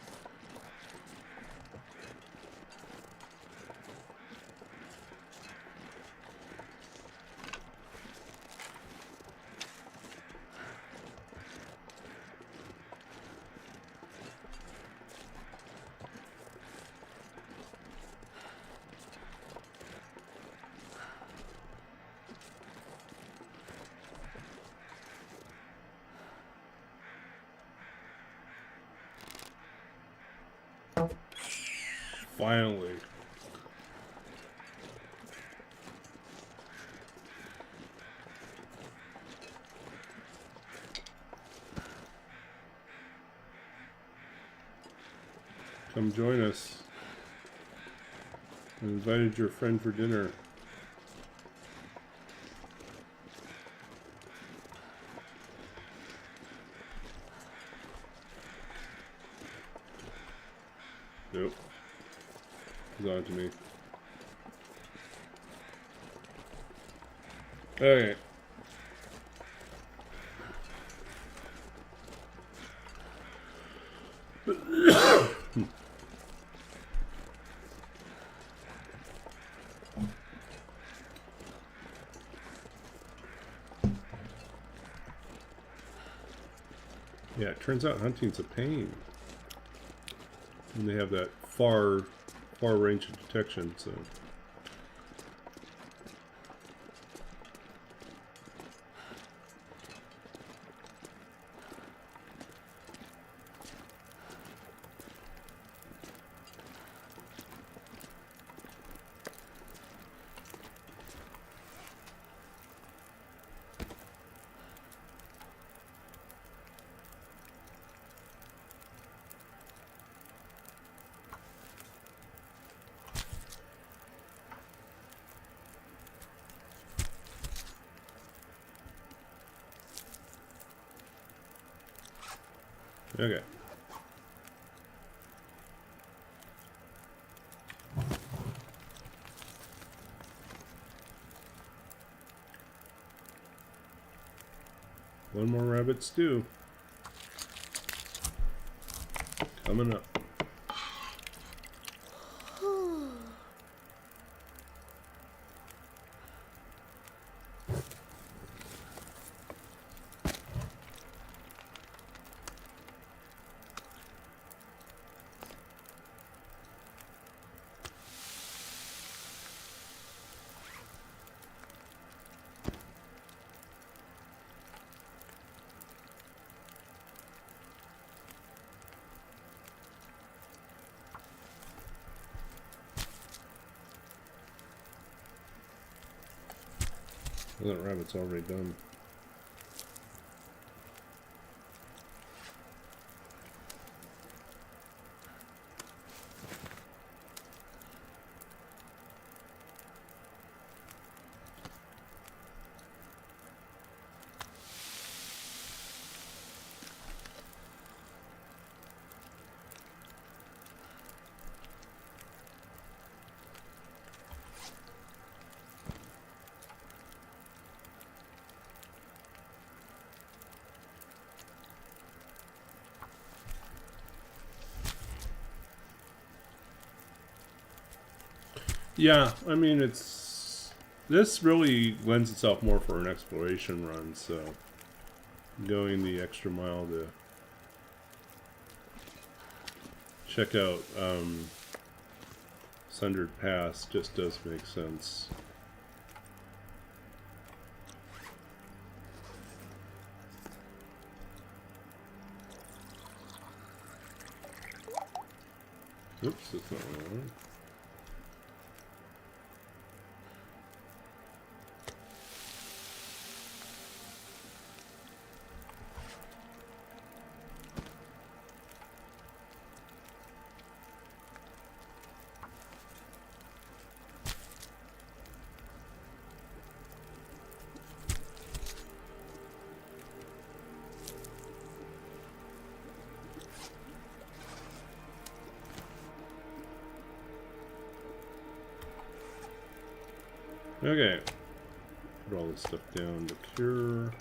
Finally. Come join us. I invited your friend for dinner. Nope. He's on to me. Okay. Yeah, it turns out hunting's a pain. And they have that far range of detection, so. Okay. One more rabbit stew. Coming up. Well, that rabbit's already done. Yeah, I mean, this really lends itself more for an exploration run, so going the extra mile to check out Sundered Pass just does make sense. Oops, that's not what I wanted. Okay, put all this stuff down to cure.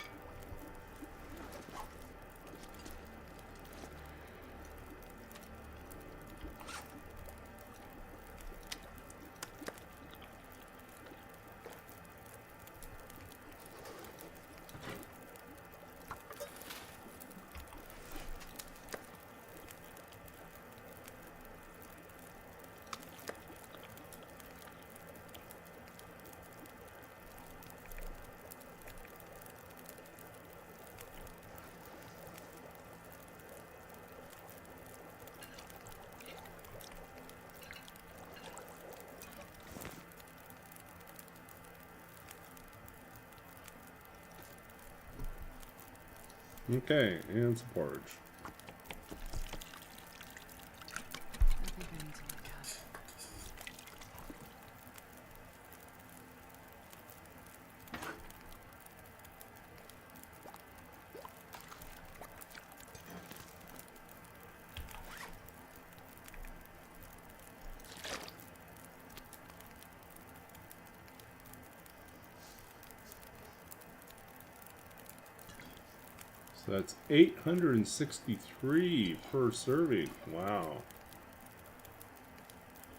Okay, and some porridge. I think I need to work out. So that's 863 per serving. Wow.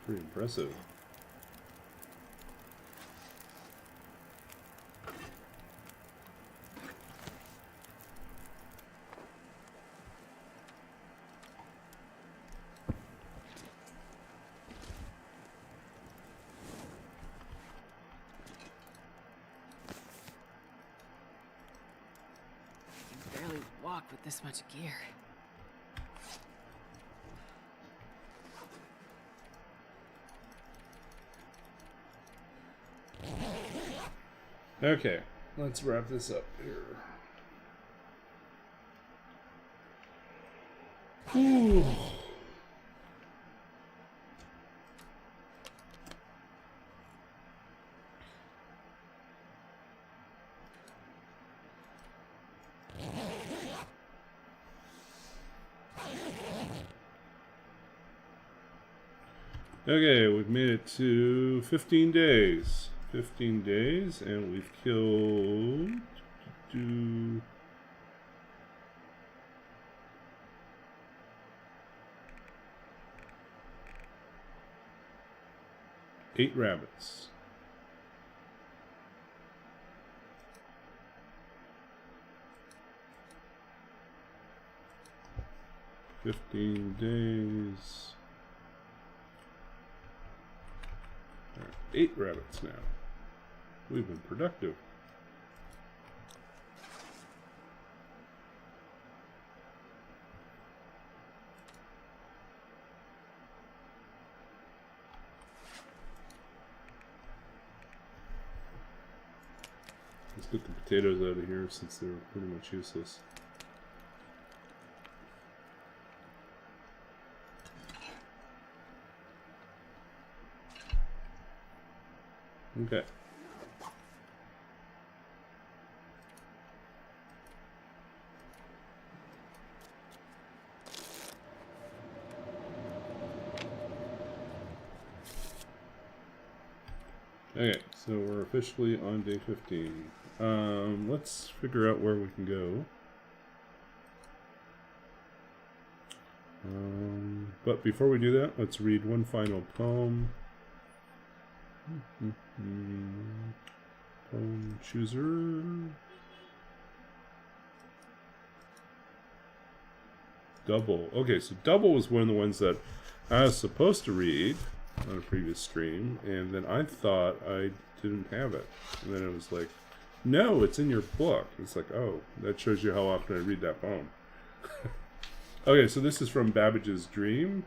Pretty impressive. walk with this much gear. Okay, let's wrap this up here. Whew. Okay, we've made it to 15 days. 15 days, and we've killed... 8 rabbits. "15 days. 8 rabbits now. We've been productive. Let's get the potatoes out of here since they're pretty much useless. Okay. Okay, so we're officially on day 15. Let's figure out where we can go. But before we do that, let's read one final poem. Poem chooser. Double. Okay, so Double was one of the ones that I was supposed to read on a previous stream, and then I thought I didn't have it. And then it was like, no, it's in your book. It's like, oh, that shows you how often I read that poem. Okay, so this is from Babbage's Dream,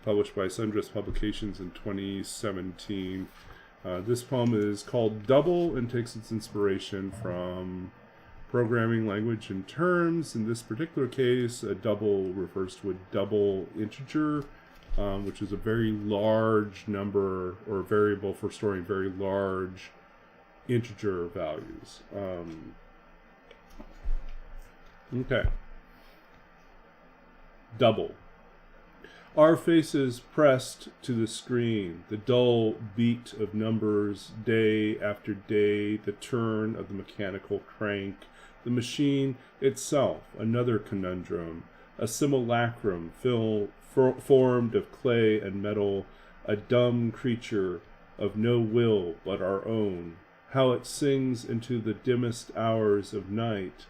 published by Sundress Publications in 2017. This poem is called Double and takes its inspiration from programming language and terms. In this particular case, a double refers to a double integer, which is a very large number or variable for storing very large integer values. Okay. Double. Our faces pressed to the screen, the dull beat of numbers, day after day, the turn of the mechanical crank, the machine itself, another conundrum, a simulacrum formed of clay and metal, a dumb creature of no will but our own, how it sings into the dimmest hours of night,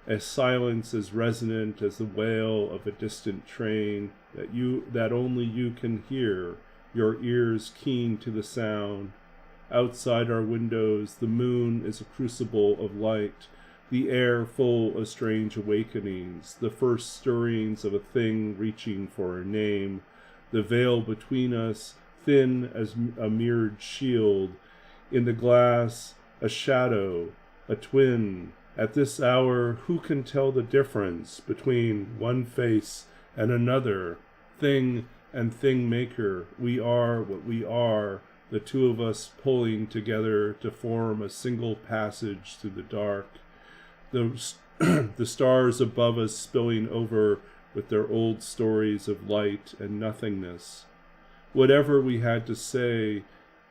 a silence as resonant as the wail of a distant train, that only you can hear, your ears keen to the sound. Outside our windows, the moon is a crucible of light, the air full of strange awakenings, the first stirrings of a thing reaching for a name, the veil between us, thin as a mirrored shield, in the glass, a shadow, a twin. At this hour, who can tell the difference between one face and another? Thing and thing maker, we are what we are, the two of us pulling together to form a single passage through the dark. The stars above us spilling over with their old stories of light and nothingness. Whatever we had to say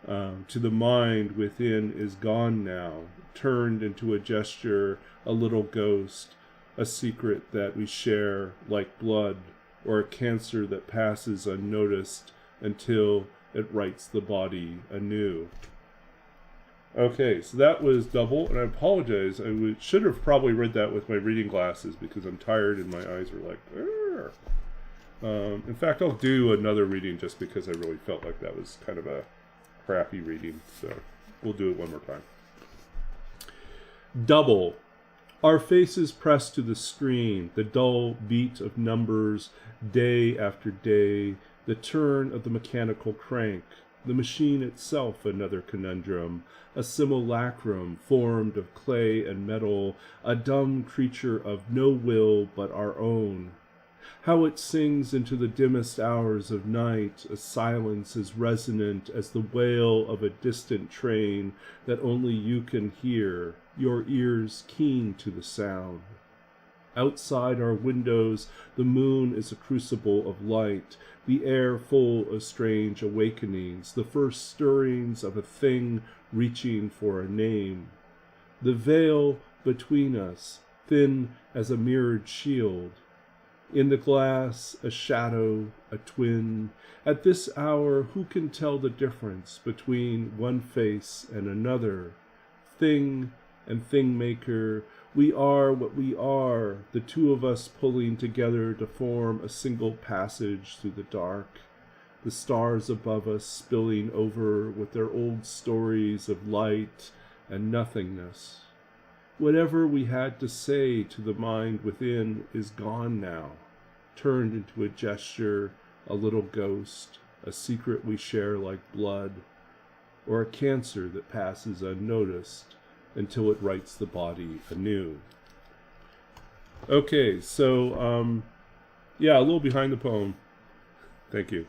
to the mind within is gone now, turned into a gesture, a little ghost, a secret that we share like blood, or a cancer that passes unnoticed until it writes the body anew. Okay, so that was Double, and I apologize. I should have probably read that with my reading glasses because I'm tired and my eyes are like, in fact, I'll do another reading just because I really felt like that was kind of a crappy reading, so we'll do it one more time. Double. Our faces pressed to the screen, the dull beat of numbers, day after day, the turn of the mechanical crank, the machine itself another conundrum, a simulacrum formed of clay and metal, a dumb creature of no will but our own. How it sings into the dimmest hours of night, a silence as resonant as the wail of a distant train that only you can hear, your ears keen to the sound. Outside our windows, the moon is a crucible of light, the air full of strange awakenings, the first stirrings of a thing reaching for a name. The veil between us, thin as a mirrored shield. In the glass, a shadow, a twin. At this hour, who can tell the difference between one face and another? Thing and thing maker, we are what we are, the two of us pulling together to form a single passage through the dark. The stars above us spilling over with their old stories of light and nothingness. Whatever we had to say to the mind within is gone now, turned into a gesture, a little ghost, a secret we share like blood, or a cancer that passes unnoticed until it writes the body anew. Okay, so, yeah, a little behind the poem. Thank you.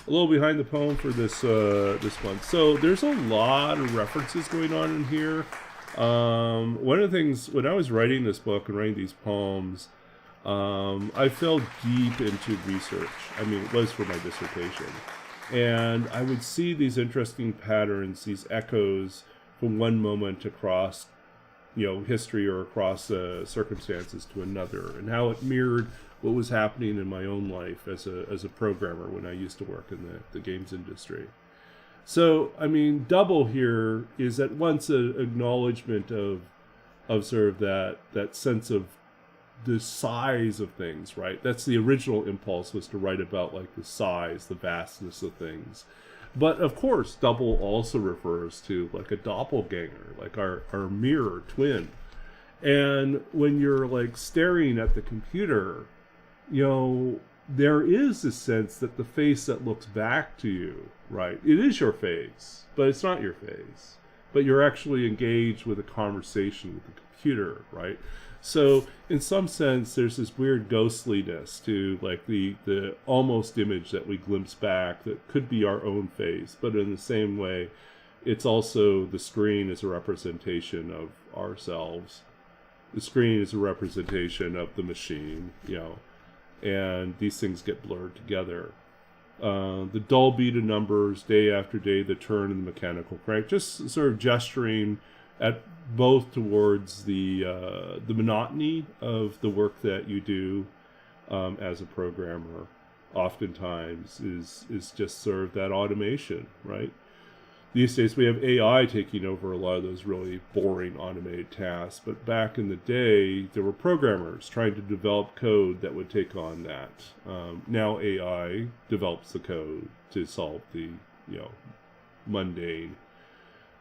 A little behind the poem for this one. So there's a lot of references going on in here. One of the things, when I was writing this book and writing these poems, I fell deep into research. I mean, it was for my dissertation. And I would see these interesting patterns, these echoes from one moment across, history or across circumstances to another, and how it mirrored what was happening in my own life as a programmer when I used to work in the games industry. So, I mean, double here is at once an acknowledgement of sort of that sense of the size of things, right? That's the original impulse, was to write about like the size, the vastness of things. But of course, double also refers to like a doppelganger, like our mirror twin. And when you're like staring at the computer, there is a sense that the face that looks back to you, right? It is your face, but it's not your face. But you're actually engaged with a conversation with the computer, right? So in some sense, there's this weird ghostliness to like the almost image that we glimpse back that could be our own face, but in the same way, it's also the screen is a representation of ourselves. The screen is a representation of the machine, and these things get blurred together. The dull beat of numbers, day after day, the turn in the mechanical crank, just sort of gesturing at both towards the monotony of the work that you do as a programmer. Oftentimes is just sort of that automation, right? These days we have AI taking over a lot of those really boring automated tasks, but back in the day there were programmers trying to develop code that would take on that. Now AI develops the code to solve the mundane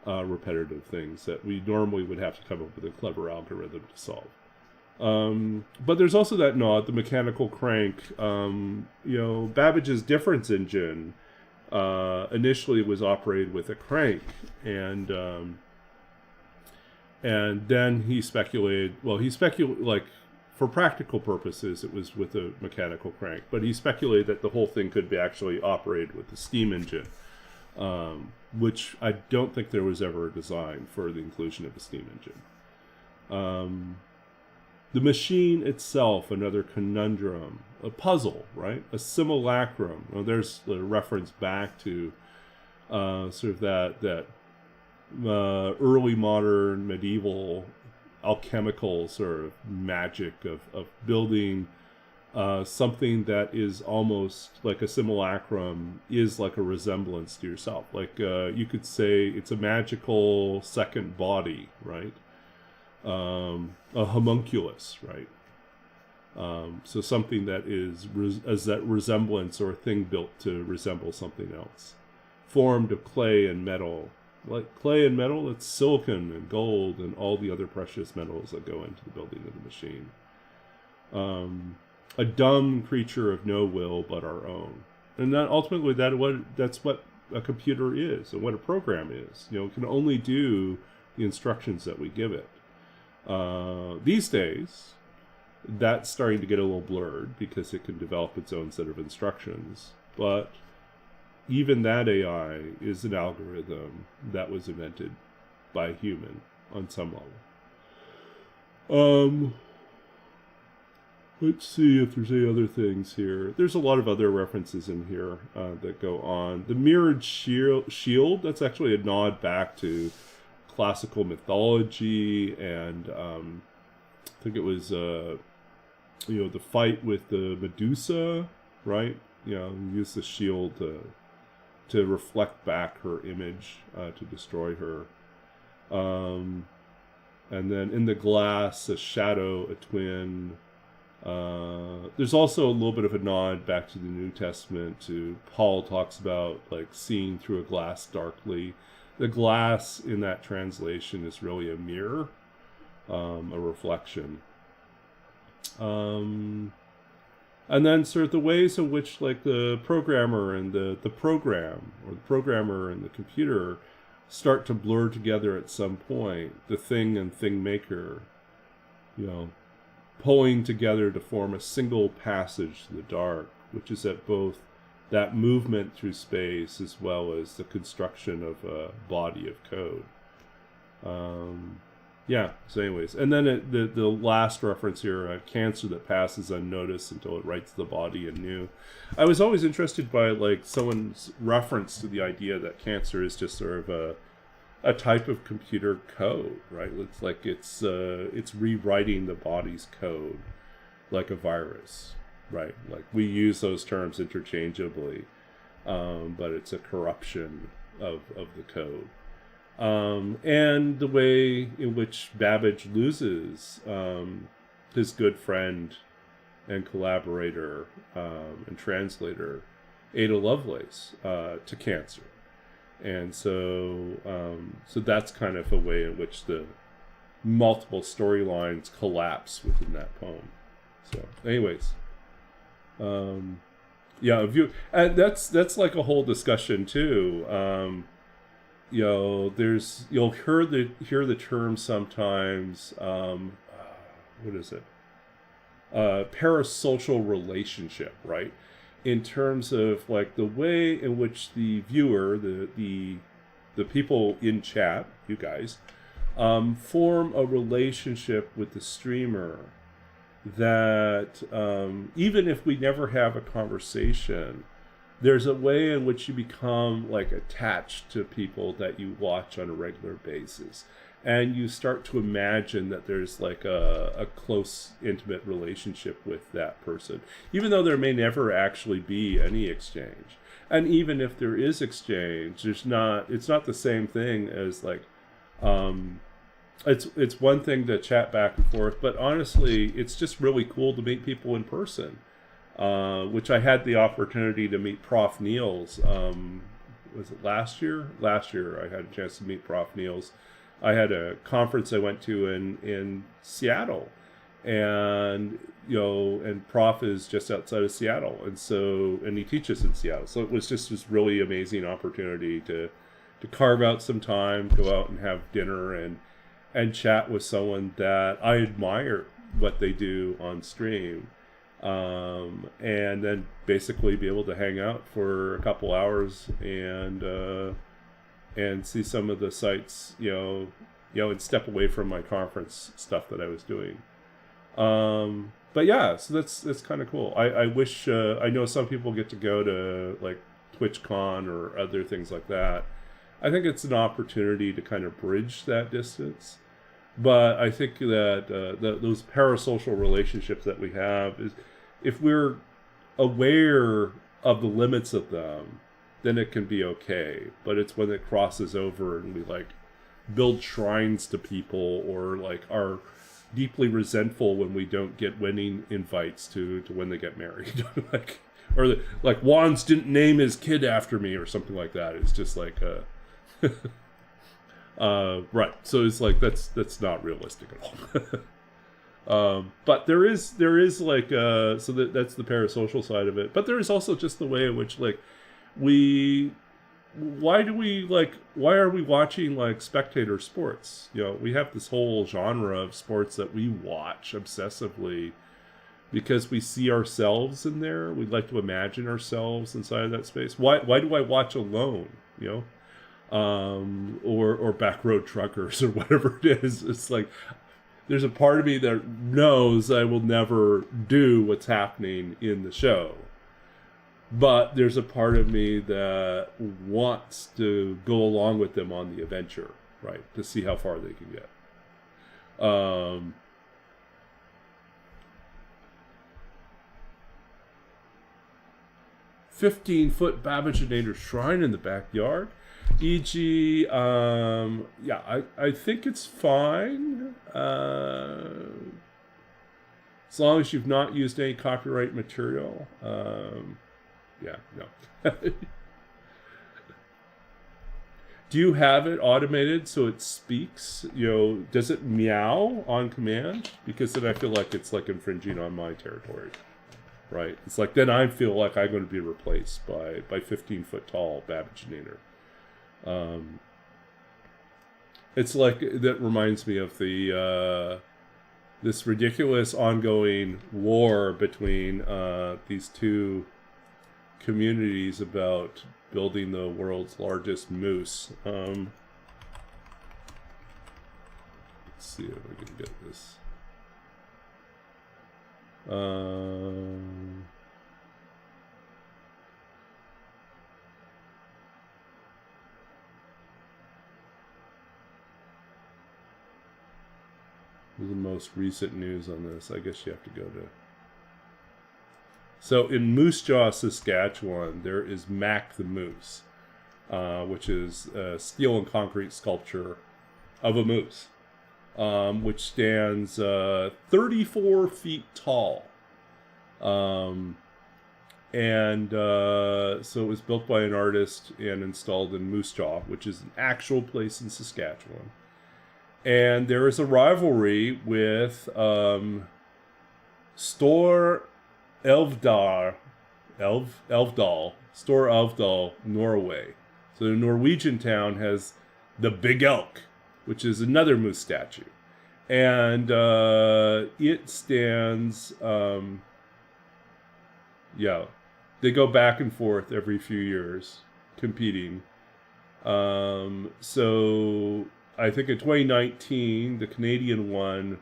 repetitive things that we normally would have to come up with a clever algorithm to solve. But there's also that nod, the mechanical crank. Babbage's difference engine initially was operated with a crank, and then he speculated, like for practical purposes it was with a mechanical crank, but he speculated that the whole thing could be actually operated with a steam engine. Which I don't think there was ever a design for the inclusion of a steam engine. The machine itself, another conundrum, a puzzle, right? A simulacrum. Well, there's a reference back to sort of that early modern medieval alchemical sort of magic of building something that is almost like a simulacrum, is like a resemblance to yourself. Like you could say it's a magical second body, right? A homunculus, right? So something that is as that resemblance, or a thing built to resemble something else, formed of clay and metal, like clay and metal, it's silicon and gold and all the other precious metals that go into the building of the machine. A dumb creature of no will but our own. And that ultimately that's what a computer is and what a program is. You know, it can only do the instructions that we give it. These days, that's starting to get a little blurred because it can develop its own set of instructions. But even that AI is an algorithm that was invented by a human on some level. Let's see if there's any other things here. There's a lot of other references in here that go on. The mirrored shield, that's actually a nod back to classical mythology, and I think it was, the fight with the Medusa, right? You know, use the shield to reflect back her image to destroy her. And then in the glass, a shadow, a twin. There's also a little bit of a nod back to the New Testament. To Paul talks about like seeing through a glass darkly. The glass in that translation is really a mirror, a reflection. And then sort of the ways in which like the programmer and the program, or the programmer and the computer, start to blur together at some point. The thing and thing maker, you know, pulling together to form a single passage to the dark, which is at both that movement through space as well as the construction of a body of code. So anyways, and then the last reference here, cancer that passes unnoticed until it writes the body anew. I was always interested by like someone's reference to the idea that cancer is just sort of a type of computer code, right? It's like it's rewriting the body's code like a virus, right? Like we use those terms interchangeably, but it's a corruption of the code. And the way in which Babbage loses his good friend and collaborator and translator Ada Lovelace to cancer. And so that's kind of a way in which the multiple storylines collapse within that poem. So anyways, that's like a whole discussion too. You'll hear the term sometimes, what is it? Parasocial relationship, right? In terms of like the way in which the viewer, the people in chat, you guys, form a relationship with the streamer that even if we never have a conversation, there's a way in which you become like attached to people that you watch on a regular basis. And you start to imagine that there's like a close, intimate relationship with that person, even though there may never actually be any exchange. And even if there is exchange, it's not the same thing as like, it's one thing to chat back and forth, but honestly, it's just really cool to meet people in person. Which I had the opportunity to meet Prof. Niels. Was it last year? Last year I had a chance to meet Prof. Niels. I had a conference I went to in Seattle, and and Prof is just outside of Seattle, and he teaches in Seattle. So it was just this really amazing opportunity to carve out some time, go out and have dinner and chat with someone that I admire what they do on stream. And then basically be able to hang out for a couple hours and see some of the sites, and step away from my conference stuff that I was doing. But yeah, so that's kind of cool. I wish, I know some people get to go to like TwitchCon or other things like that. I think it's an opportunity to kind of bridge that distance. But I think that those parasocial relationships that we have, is if we're aware of the limits of them, then it can be okay. But it's when it crosses over and we like build shrines to people, or like are deeply resentful when we don't get wedding invites to when they get married, like Wands didn't name his kid after me or something like that. It's just like Right. So it's like that's not realistic at all. But there is like so that's the parasocial side of it. But there is also just the way in which like why are we watching like spectator sports? You know, we have this whole genre of sports that we watch obsessively because we see ourselves in there. We'd like to imagine ourselves inside of that space. Why do I watch Alone? You know? Or Back Road Truckers or whatever it is. It's like there's a part of me that knows I will never do what's happening in the show, but there's a part of me that wants to go along with them on the adventure, right, to see how far they can get. 15-foot Babaginator shrine in the backyard. E.g., yeah, I think it's fine. As long as you've not used any copyright material. Yeah, no. Do you have it automated so it speaks? You know, does it meow on command? Because then I feel like it's like infringing on my territory. Right? It's like then I feel like I'm going to be replaced by 15-foot tall Babaginator. It's like that reminds me of the this ridiculous ongoing war between these two communities about building the world's largest moose. Let's see if I can get this. The most recent news on this, I guess you have to go to. So in Moose Jaw, Saskatchewan, there is Mac the Moose, which is a steel and concrete sculpture of a moose, which stands 34 feet tall. So it was built by an artist and installed in Moose Jaw, which is an actual place in Saskatchewan. And there is a rivalry with Store Elvdal, Norway. So the Norwegian town has the Big Elk, which is another moose statue. And it stands, yeah, they go back and forth every few years competing. So I think in 2019, the Canadian one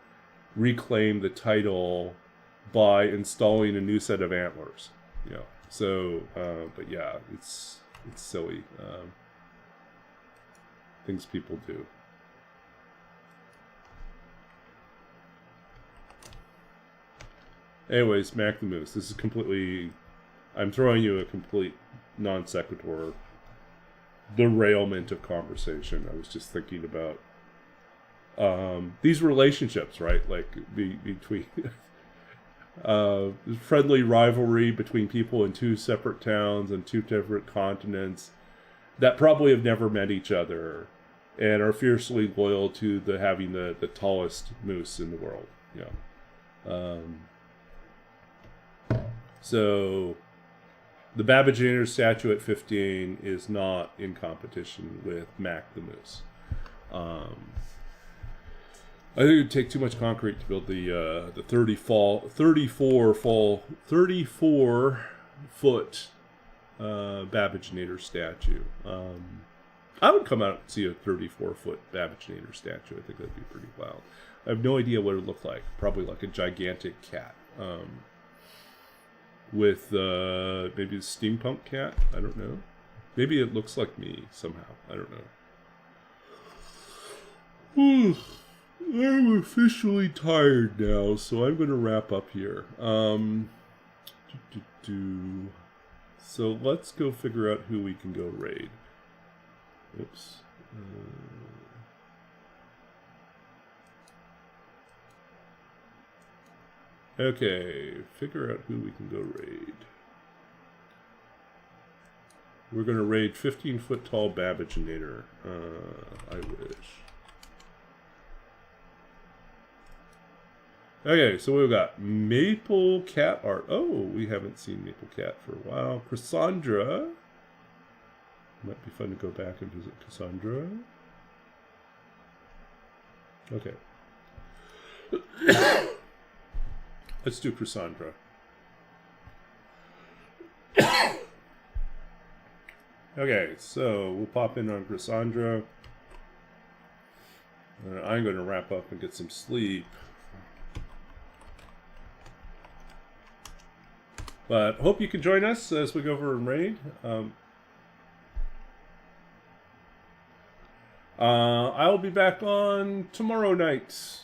reclaimed the title by installing a new set of antlers. Yeah. So, but yeah, it's silly. Things people do. Anyways, Mac the Moose. This is completely... I'm throwing you a complete non sequitur derailment of conversation. I was just thinking about these relationships, right? Like between friendly rivalry between people in two separate towns and two different continents that probably have never met each other and are fiercely loyal to having the tallest moose in the world. Yeah. So the Babaginator statue at 15 is not in competition with Mac the Moose. I think it would take too much concrete to build the 34-foot Babaginator statue. I would come out and see a 34-foot Babaginator statue. I think that'd be pretty wild. I have no idea what it would look like. Probably like a gigantic cat. With maybe a steampunk cat. I don't know. Maybe it looks like me somehow. I don't know. I'm officially tired now, so I'm going to wrap up here. So let's go figure out who we can go raid. Oops. Okay, figure out who we can go raid. We're going to raid 15-foot tall Babbaginator. I wish. Okay, so we've got Maple Cat art. Oh, we haven't seen Maple Cat for a while. Cassandra. Might be fun to go back and visit Cassandra. Okay. Let's do Cassandra. Okay, so we'll pop in on Cassandra. I'm going to wrap up and get some sleep. But hope you can join us as we go over and raid. I'll be back on tomorrow night.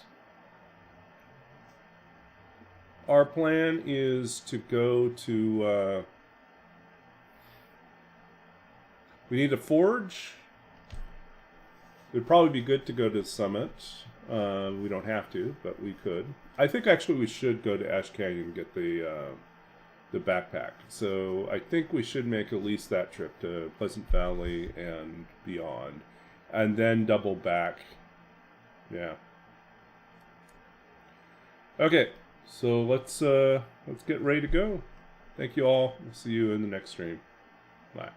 Our plan is to go to... we need a forge. It'd probably be good to go to the summit. We don't have to, but we could. I think actually we should go to Ash Canyon and get the backpack. So I think we should make at least that trip to Pleasant Valley and beyond. And then double back. Yeah. Okay, so let's get ready to go. Thank you all. We'll see you in the next stream. Bye.